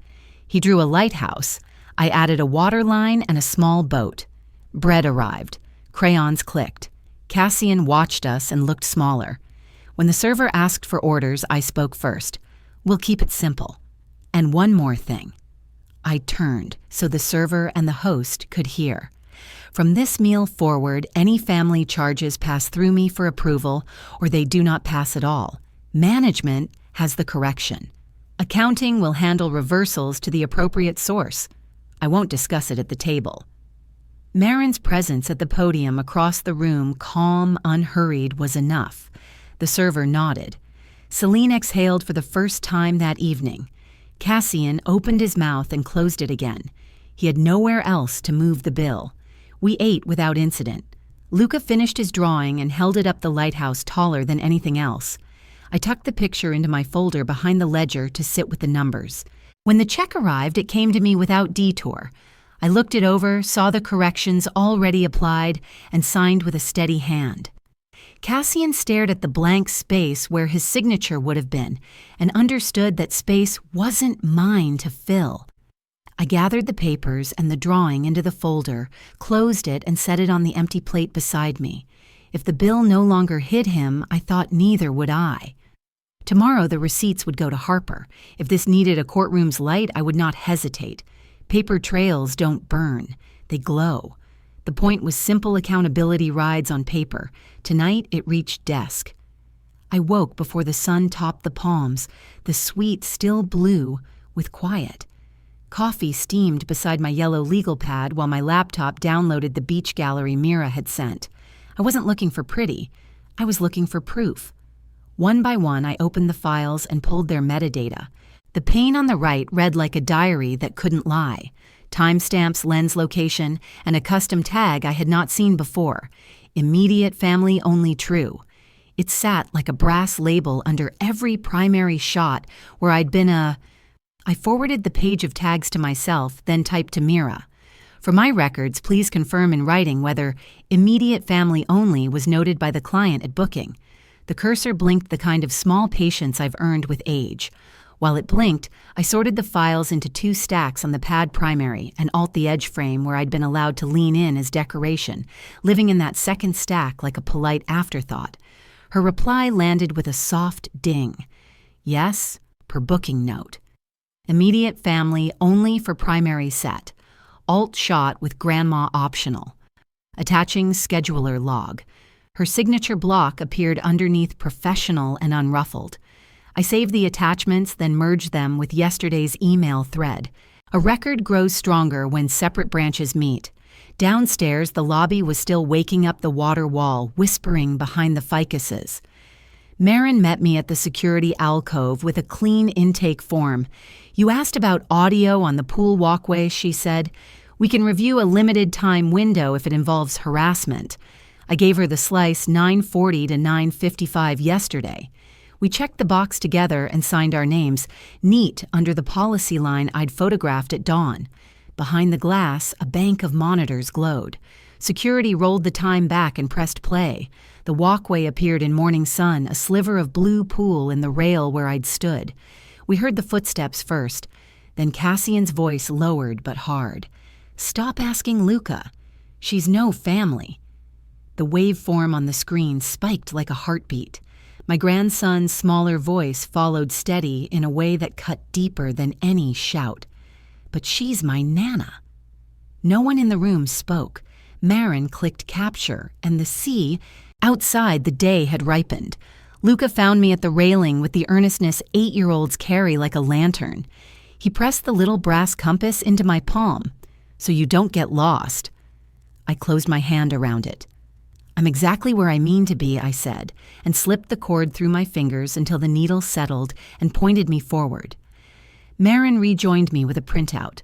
He drew a lighthouse. I added a water line and a small boat. Bread arrived. Crayons clicked. Cassian watched us and looked smaller. When the server asked for orders, I spoke first. "We'll keep it simple. And one more thing." I turned so the server and the host could hear. "From this meal forward, any family charges pass through me for approval, or they do not pass at all. Management has the correction. Accounting will handle reversals to the appropriate source. I won't discuss it at the table." Marin's presence at the podium across the room, calm, unhurried, was enough. The server nodded. Selene exhaled for the first time that evening. Cassian opened his mouth and closed it again. He had nowhere else to move the bill. We ate without incident. Luca finished his drawing and held it up the lighthouse taller than anything else. I tucked the picture into my folder behind the ledger to sit with the numbers. When the check arrived, it came to me without detour. I looked it over, saw the corrections already applied, and signed with a steady hand. Cassian stared at the blank space where his signature would have been and understood that space wasn't mine to fill. I gathered the papers and the drawing into the folder, closed it, and set it on the empty plate beside me. If the bill no longer hid him, I thought neither would I. Tomorrow the receipts would go to Harper. If this needed a courtroom's light, I would not hesitate. Paper trails don't burn. They glow. The point was simple accountability rides on paper. Tonight it reached desk. I woke before the sun topped the palms, the sweet still blue, with quiet. Coffee steamed beside my yellow legal pad while my laptop downloaded the beach gallery Mira had sent. I wasn't looking for pretty. I was looking for proof. One by one, I opened the files and pulled their metadata. The pane on the right read like a diary that couldn't lie. Timestamps, lens location, and a custom tag I had not seen before. Immediate family only true. It sat like a brass label under every primary shot where I'd been I forwarded the page of tags to myself, then typed to Mira. For my records, please confirm in writing whether immediate family only was noted by the client at booking. The cursor blinked the kind of small patience I've earned with age. While it blinked, I sorted the files into 2 stacks on the pad primary and alt the edge frame where I'd been allowed to lean in as decoration, living in that second stack like a polite afterthought. Her reply landed with a soft ding. Yes, per booking note. Immediate family only for primary set. Alt shot with grandma optional. Attaching scheduler log. Her signature block appeared underneath professional and unruffled. I saved the attachments, then merged them with yesterday's email thread. A record grows stronger when separate branches meet. Downstairs, the lobby was still waking up the water wall, whispering behind the ficuses. Marin met me at the security alcove with a clean intake form. "You asked about audio on the pool walkway," she said. "We can review a limited time window if it involves harassment." I gave her the slice 9:40 to 9:55 yesterday. We checked the box together and signed our names, neat under the policy line I'd photographed at dawn. Behind the glass, a bank of monitors glowed. Security rolled the time back and pressed play. The walkway appeared in morning sun, a sliver of blue pool in the rail where I'd stood. We heard the footsteps first. Then Cassian's voice lowered but hard. "Stop asking Luca. She's no family." The waveform on the screen spiked like a heartbeat. My grandson's smaller voice followed steady in a way that cut deeper than any shout. But she's my Nana. No one in the room spoke. Marin clicked capture, and the sea, outside the day had ripened. Luca found me at the railing with the earnestness 8-year-olds carry like a lantern. He pressed the little brass compass into my palm. So you don't get lost. I closed my hand around it. I'm exactly where I mean to be, I said, and slipped the cord through my fingers until the needle settled and pointed me forward. Marin rejoined me with a printout.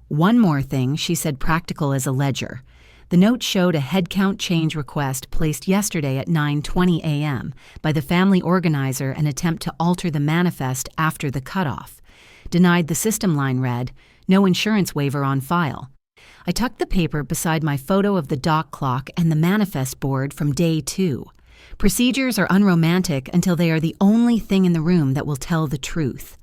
One more thing, she said, practical as a ledger. The note showed a headcount change request placed yesterday at 9:20 a.m. by the family organizer, an attempt to alter the manifest after the cutoff. Denied, the system line read, "No insurance waiver on file." I tucked the paper beside my photo of the dock clock and the manifest board from day 2. Procedures are unromantic until they are the only thing in the room that will tell the truth.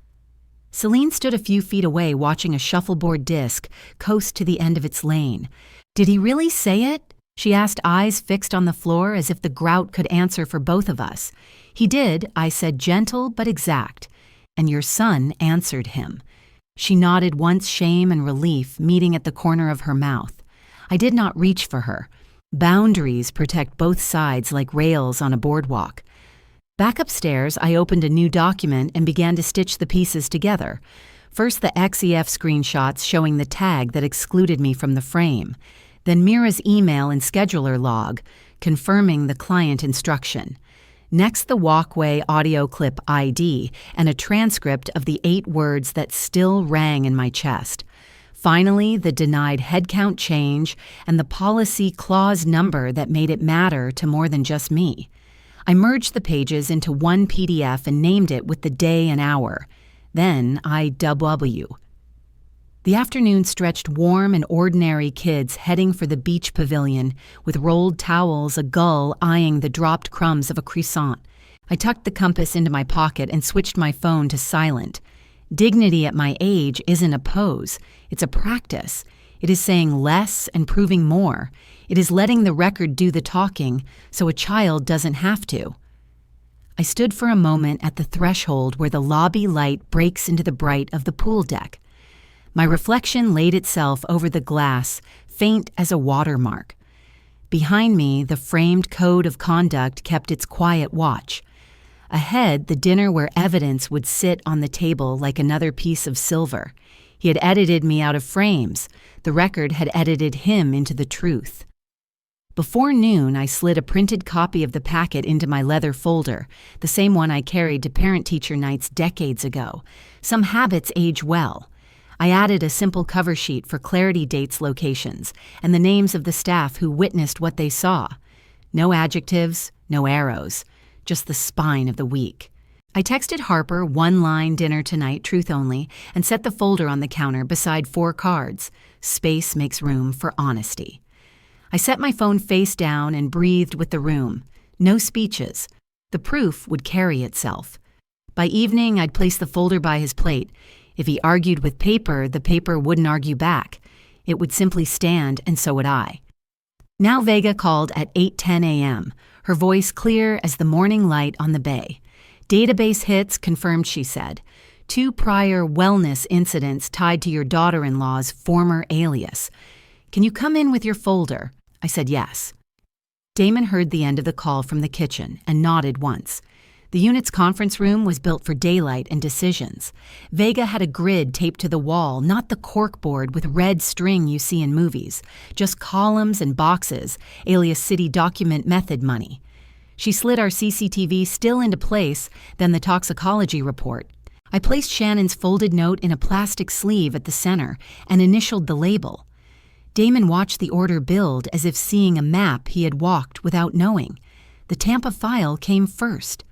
Celine stood a few feet away watching a shuffleboard disc coast to the end of its lane. Did he really say it? She asked, eyes fixed on the floor as if the grout could answer for both of us. He did, I said, gentle but exact. And your son answered him. She nodded once, shame and relief meeting at the corner of her mouth. I did not reach for her. Boundaries protect both sides like rails on a boardwalk. Back upstairs, I opened a new document and began to stitch the pieces together. First, the EXIF screenshots showing the tag that excluded me from the frame. Then Mira's email and scheduler log, confirming the client instruction. Next, the walkway audio clip ID and a transcript of the 8 words that still rang in my chest. Finally, the denied headcount change and the policy clause number that made it matter to more than just me. I merged the pages into one PDF and named it with the day and hour. Then IW. The afternoon stretched warm and ordinary kids heading for the beach pavilion, with rolled towels, a gull eyeing the dropped crumbs of a croissant. I tucked the compass into my pocket and switched my phone to silent. Dignity at my age isn't a pose. It's a practice. It is saying less and proving more. It is letting the record do the talking so a child doesn't have to. I stood for a moment at the threshold where the lobby light breaks into the bright of the pool deck. My reflection laid itself over the glass, faint as a watermark. Behind me, the framed code of conduct kept its quiet watch. Ahead, the dinner where evidence would sit on the table like another piece of silver. He had edited me out of frames. The record had edited him into the truth. Before noon, I slid a printed copy of the packet into my leather folder, the same one I carried to parent-teacher nights decades ago. Some habits age well. I added a simple cover sheet for clarity, dates, locations, and the names of the staff who witnessed what they saw. No adjectives, no arrows, just the spine of the week. I texted Harper, one line, dinner tonight, truth only, and set the folder on the counter beside 4 cards. Space makes room for honesty. I set my phone face down and breathed with the room. No speeches. The proof would carry itself. By evening, I'd place the folder by his plate. If he argued with paper, the paper wouldn't argue back. It would simply stand, and so would I. Now Vega called at 8:10 a.m., her voice clear as the morning light on the bay. Database hits, confirmed, she said. 2 prior wellness incidents tied to your daughter-in-law's former alias. Can you come in with your folder? I said yes. Damon heard the end of the call from the kitchen and nodded once. The unit's conference room was built for daylight and decisions. Vega had a grid taped to the wall, not the corkboard with red string you see in movies, just columns and boxes, alias city document method money. She slid our CCTV still into place, then the toxicology report. I placed Shannon's folded note in a plastic sleeve at the center and initialed the label. Damon watched the order build as if seeing a map he had walked without knowing. The Tampa file came first.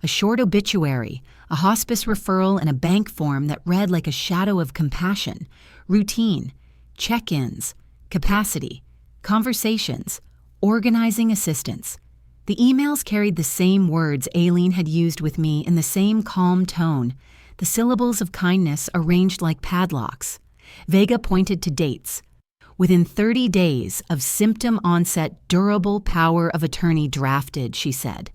A short obituary, a hospice referral, and a bank form that read like a shadow of compassion. Routine, check-ins, capacity, conversations, organizing assistance. The emails carried the same words Aileen had used with me in the same calm tone, the syllables of kindness arranged like padlocks. Vega pointed to dates. Within 30 days of symptom onset, durable power of attorney drafted, she said.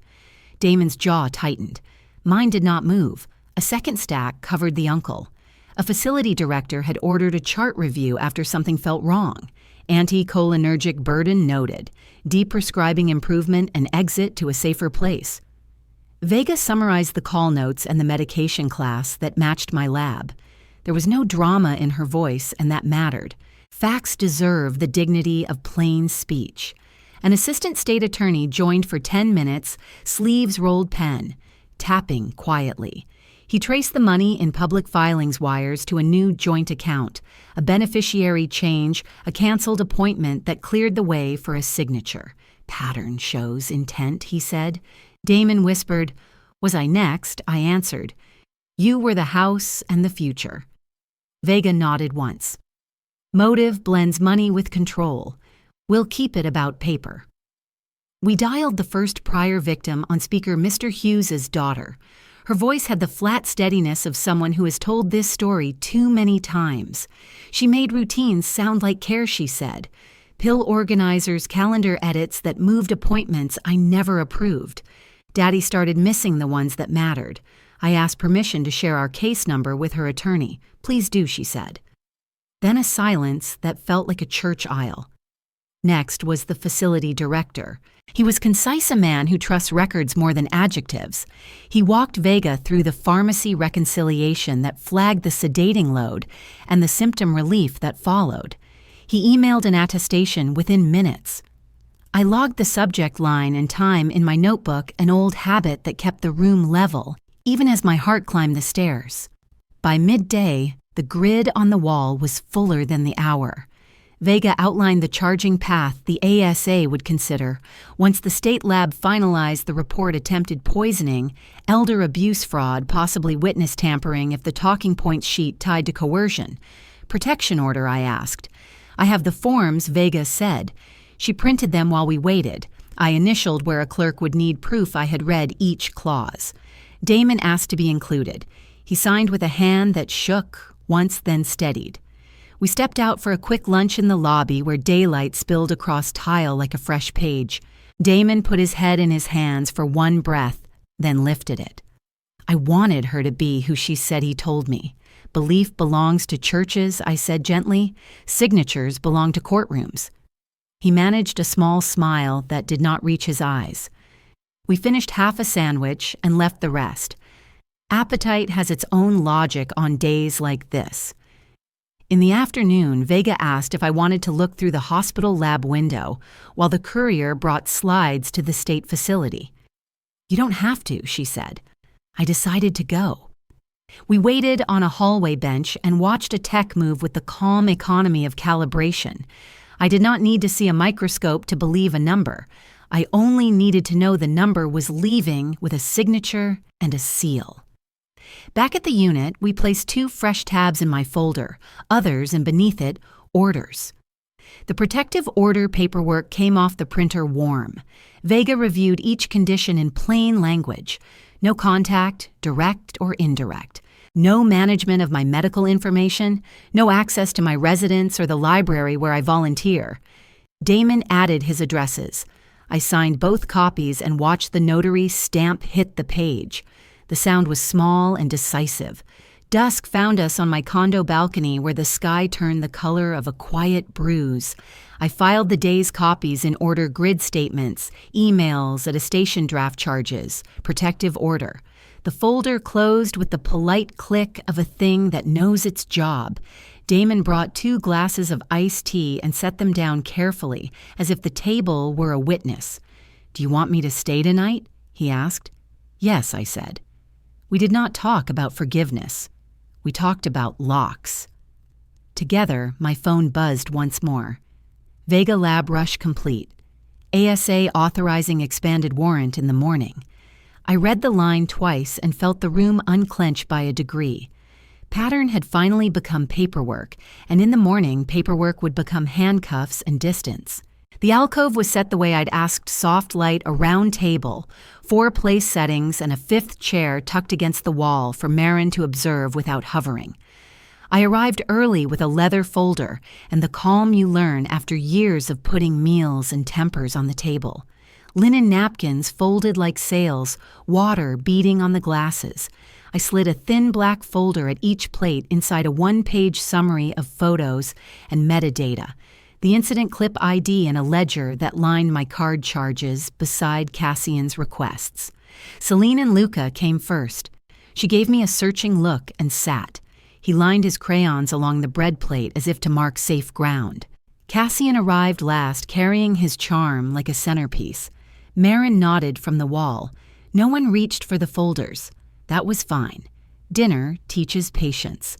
Damon's jaw tightened. Mine did not move. A second stack covered the uncle. A facility director had ordered a chart review after something felt wrong. Anticholinergic burden noted. Deprescribing improvement and exit to a safer place. Vega summarized the call notes and the medication class that matched my lab. There was no drama in her voice, and that mattered. Facts deserve the dignity of plain speech. An assistant state attorney joined for 10 minutes, sleeves rolled pen, tapping quietly. He traced the money in public filings wires to a new joint account, a beneficiary change, a canceled appointment that cleared the way for a signature. Pattern shows intent, he said. Damon whispered, "Was I next?" I answered. "You were the house and the future." Vega nodded once. Motive blends money with control. We'll keep it about paper. We dialed the first prior victim on speaker, Mr. Hughes's daughter. Her voice had the flat steadiness of someone who has told this story too many times. She made routines sound like care, she said. Pill organizers' calendar edits that moved appointments I never approved. Daddy started missing the ones that mattered. I asked permission to share our case number with her attorney. "Please do," she said. Then a silence that felt like a church aisle. Next was the facility director. He was concise, a man who trusts records more than adjectives. He walked Vega through the pharmacy reconciliation that flagged the sedating load and the symptom relief that followed. He emailed an attestation within minutes. I logged the subject line and time in my notebook, an old habit that kept the room level, even as my heart climbed the stairs. By midday, the grid on the wall was fuller than the hour. Vega outlined the charging path the ASA would consider once the state lab finalized the report: attempted poisoning, elder abuse fraud, possibly witness tampering if the talking points sheet tied to coercion. Protection order, I asked. I have the forms, Vega said. She printed them while we waited. I initialed where a clerk would need proof I had read each clause. Damon asked to be included. He signed with a hand that shook, once then steadied. We stepped out for a quick lunch in the lobby where daylight spilled across tile like a fresh page. Damon put his head in his hands for one breath, then lifted it. I wanted her to be who she said he told me. Belief belongs to churches, I said gently. Signatures belong to courtrooms. He managed a small smile that did not reach his eyes. We finished half a sandwich and left the rest. Appetite has its own logic on days like this. In the afternoon, Vega asked if I wanted to look through the hospital lab window while the courier brought slides to the state facility. "You don't have to," she said. I decided to go. We waited on a hallway bench and watched a tech move with the calm economy of calibration. I did not need to see a microscope to believe a number. I only needed to know the number was leaving with a signature and a seal. Back at the unit, we placed 2 fresh tabs in my folder, others, and beneath it, orders. The protective order paperwork came off the printer warm. Vega reviewed each condition in plain language. No contact, direct or indirect. No management of my medical information. No access to my residence or the library where I volunteer. Damon added his addresses. I signed both copies and watched the notary's stamp hit the page. The sound was small and decisive. Dusk found us on my condo balcony where the sky turned the color of a quiet bruise. I filed the day's copies in order: grid statements, emails, attestation draft charges, protective order. The folder closed with the polite click of a thing that knows its job. Damon brought 2 glasses of iced tea and set them down carefully, as if the table were a witness. "Do you want me to stay tonight?" he asked. "Yes," I said. We did not talk about forgiveness. We talked about locks. Together, my phone buzzed once more. Vega lab rush complete. ASA authorizing expanded warrant in the morning. I read the line twice and felt the room unclench by a degree. Pattern had finally become paperwork, and in the morning, paperwork would become handcuffs and distance. The alcove was set the way I'd asked: soft light, a round table, 4 place settings, and a 5th chair tucked against the wall for Marin to observe without hovering. I arrived early with a leather folder and the calm you learn after years of putting meals and tempers on the table. Linen napkins folded like sails, water beating on the glasses. I slid a thin black folder at each plate inside a one-page summary of photos and metadata, the incident clip ID and a ledger that lined my card charges beside Cassian's requests. Celine and Luca came first. She gave me a searching look and sat. He lined his crayons along the bread plate as if to mark safe ground. Cassian arrived last, carrying his charm like a centerpiece. Marin nodded from the wall. No one reached for the folders. That was fine. Dinner teaches patience.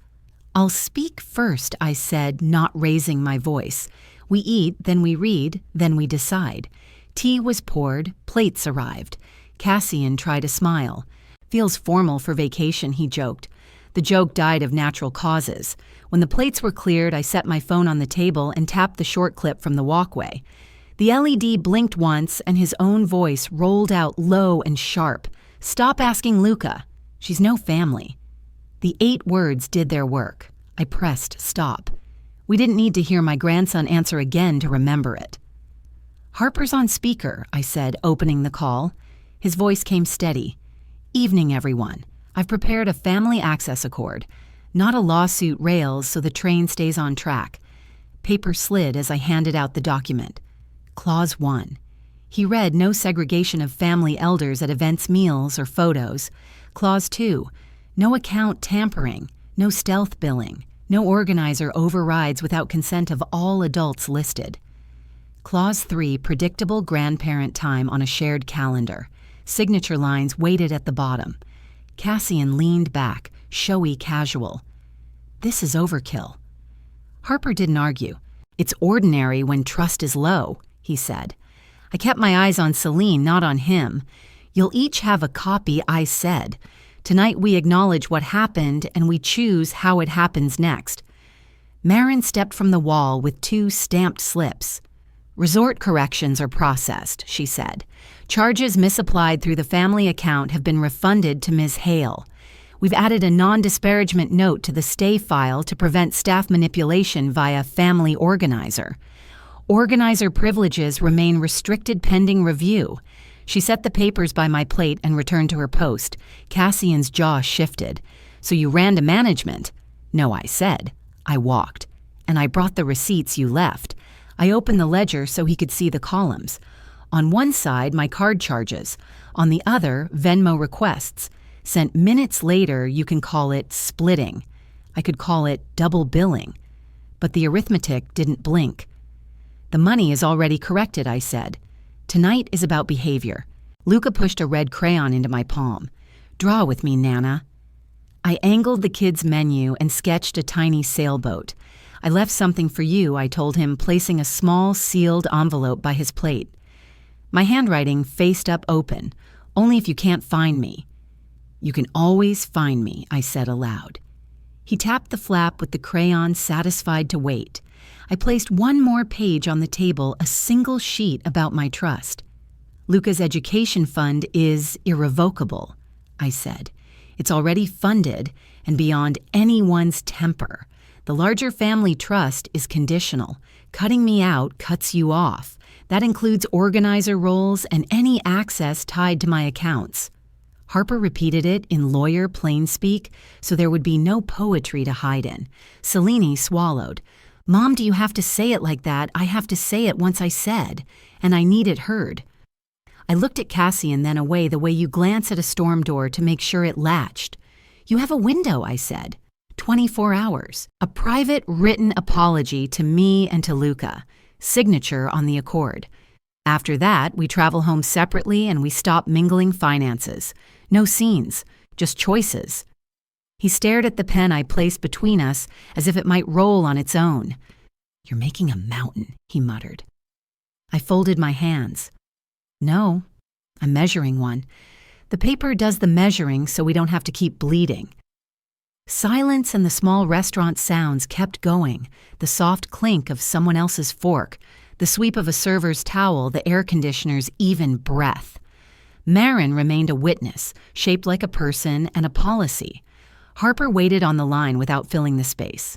"I'll speak first," I said, not raising my voice. "We eat, then we read, then we decide." Tea was poured, plates arrived. Cassian tried a smile. "Feels formal for vacation," he joked. The joke died of natural causes. When the plates were cleared, I set my phone on the table and tapped the short clip from the walkway. The LED blinked once, and his own voice rolled out low and sharp. "Stop asking Luca. She's no family." The 8 words did their work. I pressed stop. We didn't need to hear my grandson answer again to remember it. "Harper's on speaker," I said, opening the call. His voice came steady. "Evening, everyone. I've prepared a family access accord. Not a lawsuit rails so the train stays on track." Paper slid as I handed out the document. Clause 1. He read no segregation of family elders at events, meals, or photos. Clause 2. No account tampering, no stealth billing, no organizer overrides without consent of all adults listed. Clause 3. Predictable grandparent time on a shared calendar. Signature lines waited at the bottom. Cassian leaned back, showy casual. "This is overkill." Harper didn't argue. "It's ordinary when trust is low," he said. I kept my eyes on Celine, not on him. "You'll each have a copy," I said. "Tonight we acknowledge what happened and we choose how it happens next." Marin stepped from the wall with 2 stamped slips. "Resort corrections are processed," she said. "Charges misapplied through the family account have been refunded to Ms. Hale. We've added a non-disparagement note to the stay file to prevent staff manipulation via family organizer. Organizer privileges remain restricted pending review." She set the papers by my plate and returned to her post. Cassian's jaw shifted. "So you ran to management?" "No," I said. I walked. "And I brought the receipts you left." I opened the ledger so he could see the columns. On one side, my card charges. On the other, Venmo requests. Sent minutes later, you can call it splitting. I could call it double billing. But the arithmetic didn't blink. "The money is already corrected," I said. "Tonight is about behavior." Luca pushed a red crayon into my palm. "Draw with me, Nana." I angled the kids' menu and sketched a tiny sailboat. "I left something for you," I told him, placing a small sealed envelope by his plate. My handwriting faced up open. "Only if you can't find me." "You can always find me," I said aloud. He tapped the flap with the crayon, satisfied to wait. I placed one more page on the table, a single sheet about my trust. "Luca's education fund is irrevocable," I said. "It's already funded and beyond anyone's temper. The larger family trust is conditional. Cutting me out cuts you off. That includes organizer roles and any access tied to my accounts." Harper repeated it in lawyer plain speak, so there would be no poetry to hide in. Selene swallowed. "Mom, do you have to say it like that? I have to say it once I said, and I need it heard." I looked at Cassian, then away the way you glance at a storm door to make sure it latched. "You have a window," I said. 24 hours. A private written apology to me and to Luca. Signature on the accord. After that, we travel home separately and we stop mingling finances. No scenes, just choices. He stared at the pen I placed between us as if it might roll on its own. "You're making a mountain," he muttered. I folded my hands. "No, I'm measuring one. The paper does the measuring so we don't have to keep bleeding." Silence and the small restaurant sounds kept going, the soft clink of someone else's fork, the sweep of a server's towel, the air conditioner's even breath. Marin remained a witness, shaped like a person and a policy. Harper waited on the line without filling the space.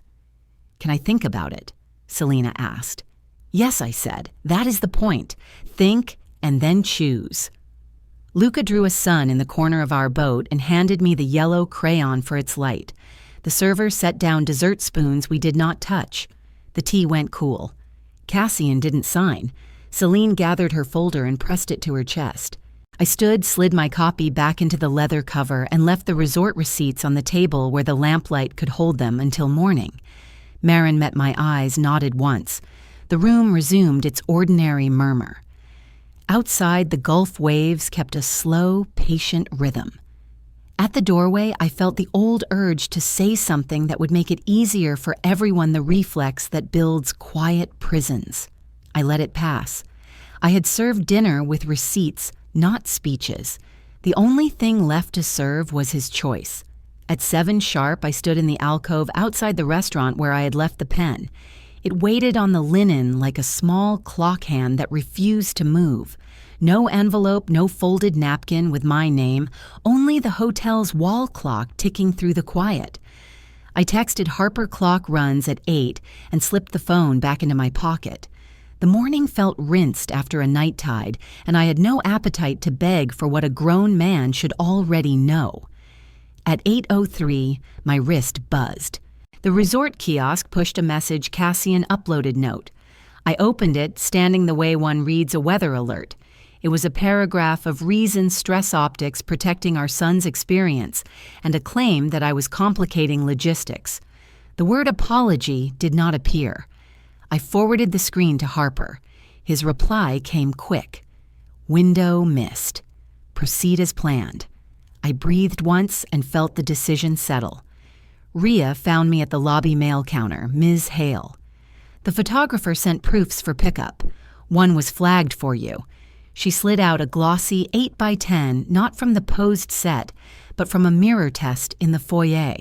"Can I think about it?" Selena asked. "Yes," I said. "That is the point. Think and then choose." Luca drew a sun in the corner of our boat and handed me the yellow crayon for its light. The server set down dessert spoons we did not touch. The tea went cool. Cassian didn't sign. Celine gathered her folder and pressed it to her chest. I stood, slid my copy back into the leather cover, and left the resort receipts on the table where the lamplight could hold them until morning. Marin met my eyes, nodded once. The room resumed its ordinary murmur. Outside, the Gulf waves kept a slow, patient rhythm. At the doorway, I felt the old urge to say something that would make it easier for everyone, the reflex that builds quiet prisons. I let it pass. I had served dinner with receipts, not speeches. The only thing left to serve was his choice. At 7 sharp, I stood in the alcove outside the restaurant where I had left the pen. It waited on the linen like a small clock hand that refused to move. No envelope, no folded napkin with my name, only the hotel's wall clock ticking through the quiet. I texted Harper clock runs at 8 and slipped the phone back into my pocket. The morning felt rinsed after a night tide, and I had no appetite to beg for what a grown man should already know. At 8:03, my wrist buzzed. The resort kiosk pushed a message Cassian uploaded note. I opened it, standing the way one reads a weather alert. It was a paragraph of reasons stress optics protecting our son's experience, and a claim that I was complicating logistics. The word apology did not appear. I forwarded the screen to Harper. His reply came quick. "Window missed. Proceed as planned." I breathed once and felt the decision settle. Rhea found me at the lobby mail counter, Ms. Hale. "The photographer sent proofs for pickup. One was flagged for you." She slid out a glossy 8x10, not from the posed set, but from a mirror test in the foyer.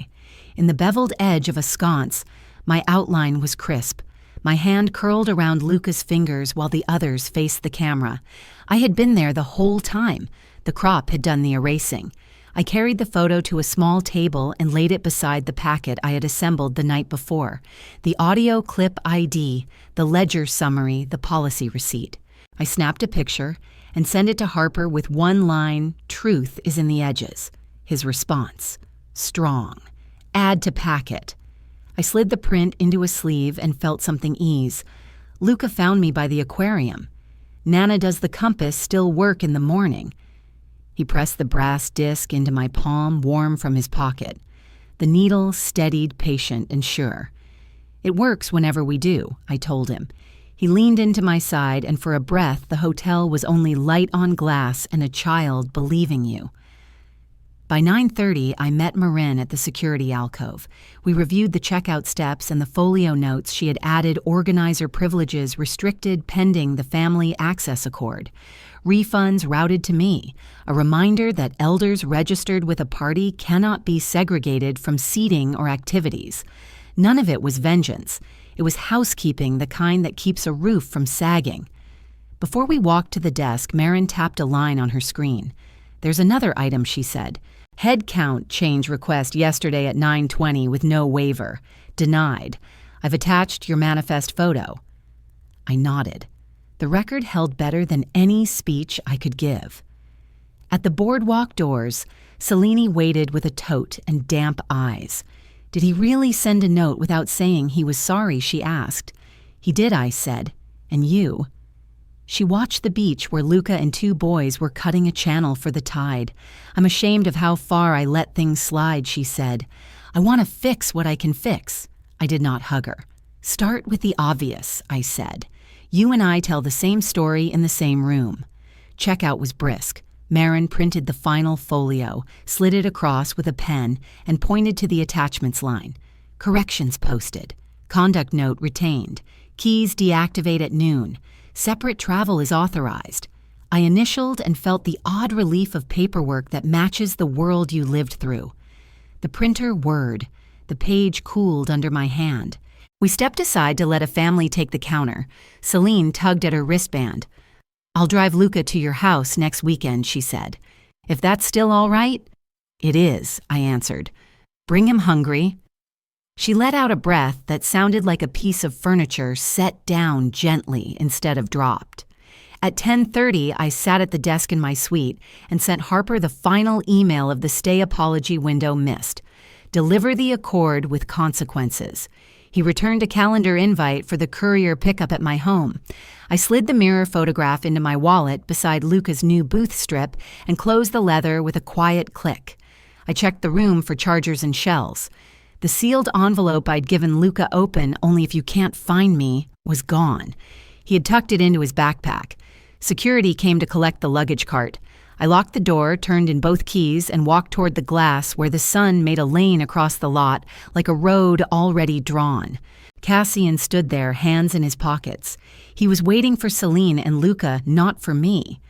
In the beveled edge of a sconce, my outline was crisp. My hand curled around Luca's fingers while the others faced the camera. I had been there the whole time. The crop had done the erasing. I carried the photo to a small table and laid it beside the packet I had assembled the night before. The audio clip ID, the ledger summary, the policy receipt. I snapped a picture and sent it to Harper with one line, "Truth is in the edges." His response, "Strong. Add to packet." I slid the print into a sleeve and felt something ease. Luca found me by the aquarium. "Nana, does the compass still work in the morning?" He pressed the brass disc into my palm, warm from his pocket. The needle steadied, patient and sure. "It works whenever we do," I told him. He leaned into my side, and for a breath, the hotel was only light on glass and a child believing you. By 9:30, I met Marin at the security alcove. We reviewed the checkout steps and the folio notes she had added organizer privileges restricted pending the family access accord. Refunds routed to me, a reminder that elders registered with a party cannot be segregated from seating or activities. None of it was vengeance. It was housekeeping, the kind that keeps a roof from sagging. Before we walked to the desk, Marin tapped a line on her screen. "There's another item," she said. "Head count change request yesterday at 9:20 with no waiver. Denied. I've attached your manifest photo." I nodded. The record held better than any speech I could give. At the boardwalk doors, Selene waited with a tote and damp eyes. "Did he really send a note without saying he was sorry?" she asked. "He did," I said. "And you?" She watched the beach where Luca and 2 boys were cutting a channel for the tide. "I'm ashamed of how far I let things slide," she said. "I want to fix what I can fix." I did not hug her. "Start with the obvious," I said. "You and I tell the same story in the same room." Checkout was brisk. Marin printed the final folio, slid it across with a pen, and pointed to the attachments line. "Corrections posted. Conduct note retained. Keys deactivate at noon. Separate travel is authorized." I initialed and felt the odd relief of paperwork that matches the world you lived through. The printer whirred. The page cooled under my hand. We stepped aside to let a family take the counter. Celine tugged at her wristband. "I'll drive Luca to your house next weekend," she said. "If that's still all right?" "It is," I answered. Bring him hungry." She let out a breath that sounded like a piece of furniture set down gently instead of dropped. At 10:30, I sat at the desk in my suite and sent Harper the final email of the stay apology window missed. Deliver the accord with consequences. He returned a calendar invite for the courier pickup at my home. I slid the mirror photograph into my wallet beside Luca's new booth strip and closed the leather with a quiet click. I checked the room for chargers and shells. The sealed envelope I'd given Luca open only if you can't find me was gone. He had tucked it into his backpack. Security came to collect the luggage cart. I locked the door, turned in both keys, and walked toward the glass where the sun made a lane across the lot like a road already drawn. Cassian stood there, hands in his pockets. He was waiting for Celine and Luca, not for me.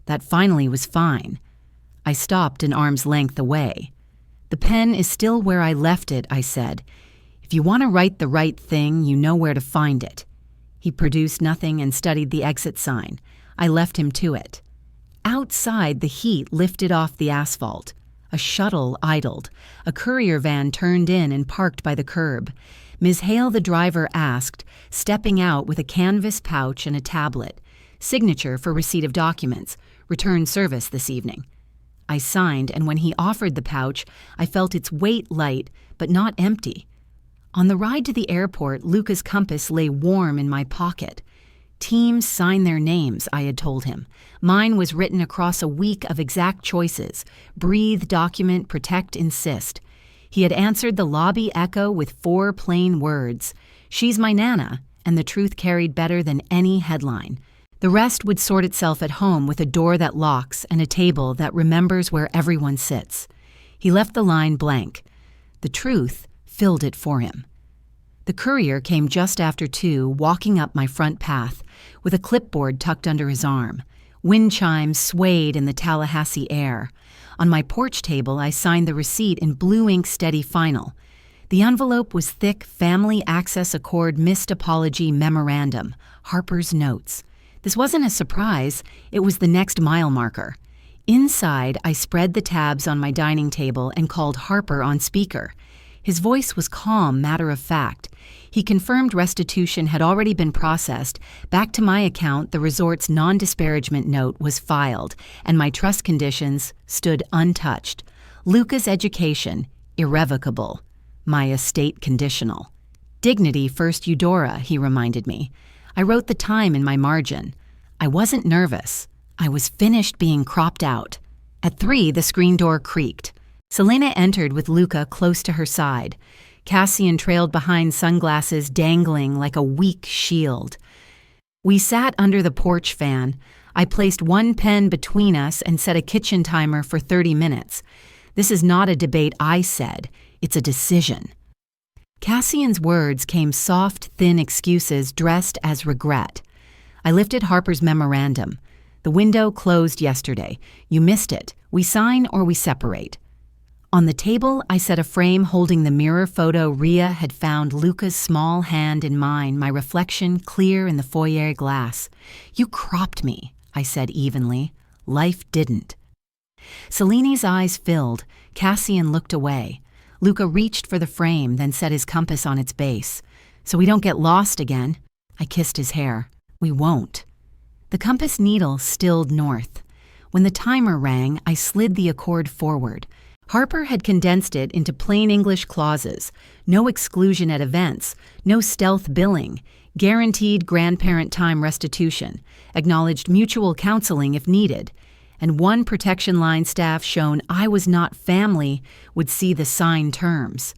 That finally was fine. I stopped an arm's length away. "The pen is still where I left it," I said. "If you want to write the right thing, you know where to find it." He produced nothing and studied the exit sign. I left him to it. Outside, the heat lifted off the asphalt. A shuttle idled. A courier van turned in and parked by the curb. Ms. Hale, the driver, asked, stepping out with a canvas pouch and a tablet. "Signature for receipt of documents. Return service this evening." I signed, and when he offered the pouch, I felt its weight light, but not empty. On the ride to the airport, Luca's compass lay warm in my pocket. Teams sign their names, I had told him. Mine was written across a week of exact choices. Breathe, document, protect, insist. He had answered the lobby echo with 4 plain words. "She's my Nana," and the truth carried better than any headline. The rest would sort itself at home with a door that locks and a table that remembers where everyone sits. He left the line blank. The truth filled it for him. The courier came just after 2, walking up my front path, with a clipboard tucked under his arm. Wind chimes swayed in the Tallahassee air. On my porch table, I signed the receipt in blue ink steady final. The envelope was thick Family Access Accord Missed Apology Memorandum, Harper's notes. This wasn't a surprise, it was the next mile marker. Inside, I spread the tabs on my dining table and called Harper on speaker. His voice was calm, matter of fact. He confirmed restitution had already been processed. Back to my account, the resort's non-disparagement note was filed, and my trust conditions stood untouched. Luca's education, irrevocable. My estate conditional. Dignity first, Eudora, he reminded me. I wrote the time in my margin. I wasn't nervous. I was finished being cropped out. At 3, the screen door creaked. Selena entered with Luca close to her side. Cassian trailed behind, sunglasses dangling like a weak shield. We sat under the porch fan. I placed 1 pen between us and set a kitchen timer for 30 minutes. "This is not a debate," I said. "It's a decision." Cassian's words came soft, thin excuses dressed as regret. I lifted Harper's memorandum. "The window closed yesterday. You missed it. We sign or we separate." On the table, I set a frame holding the mirror photo Rhea had found Luca's small hand in mine, my reflection clear in the foyer glass. "You cropped me," I said evenly. "Life didn't." Celine's eyes filled. Cassian looked away. Luca reached for the frame, then set his compass on its base. "So we don't get lost again." I kissed his hair. "We won't." The compass needle stilled north. When the timer rang, I slid the accord forward. Harper had condensed it into plain English clauses. No exclusion at events, no stealth billing, guaranteed grandparent time restitution, acknowledged mutual counseling if needed, and 1 protection line staff shown I was not family would see the signed terms.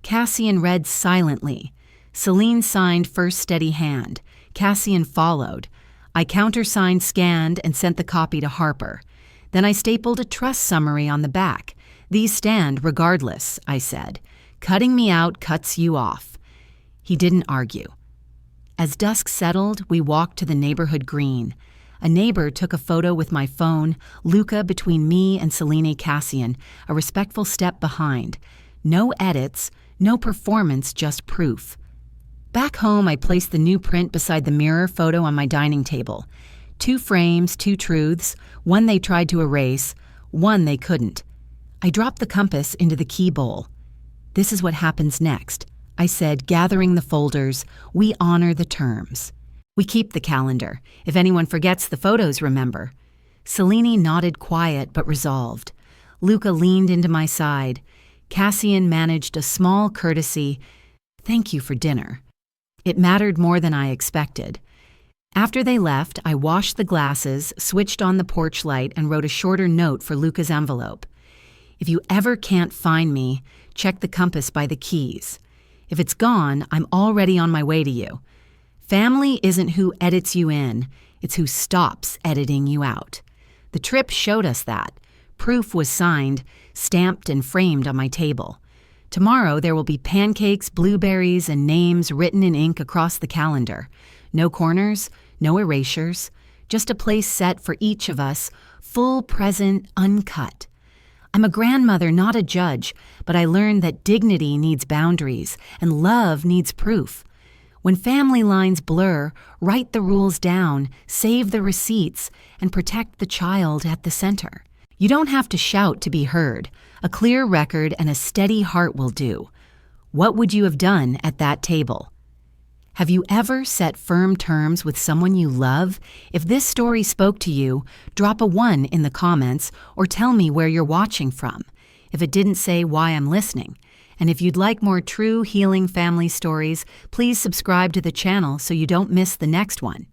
Cassian read silently. Celine signed first steady hand. Cassian followed. I countersigned, scanned, and sent the copy to Harper. Then I stapled a trust summary on the back. "These stand regardless," I said. "Cutting me out cuts you off." He didn't argue. As dusk settled, we walked to the neighborhood green. A neighbor took a photo with my phone, Luca between me and Selene Cassian, a respectful step behind. No edits, no performance, just proof. Back home, I placed the new print beside the mirror photo on my dining table. 2 frames, 2 truths, 1 they tried to erase, 1 they couldn't. I dropped the compass into the key bowl. This is what happens next, I said, gathering the folders. We honor the terms. We keep the calendar. If anyone forgets the photos, remember. Selene nodded, quiet but resolved. Luca leaned into my side. Cassian managed a small courtesy. Thank you for dinner. It mattered more than I expected. After they left, I washed the glasses, switched on the porch light, and wrote a shorter note for Luca's envelope. If you ever can't find me, check the compass by the keys. If it's gone, I'm already on my way to you. Family isn't who edits you in, it's who stops editing you out. The trip showed us that. Proof was signed, stamped and framed on my table. Tomorrow there will be pancakes, blueberries, and names written in ink across the calendar. No corners, no erasures, just a place set for each of us, full present, uncut. I'm a grandmother, not a judge, but I learned that dignity needs boundaries and love needs proof. When family lines blur, write the rules down, save the receipts, and protect the child at the center. You don't have to shout to be heard. A clear record and a steady heart will do. What would you have done at that table? Have you ever set firm terms with someone you love? If this story spoke to you, drop a 1 in the comments or tell me where you're watching from. If it didn't, say why I'm listening. And if you'd like more true healing family stories, please subscribe to the channel so you don't miss the next one.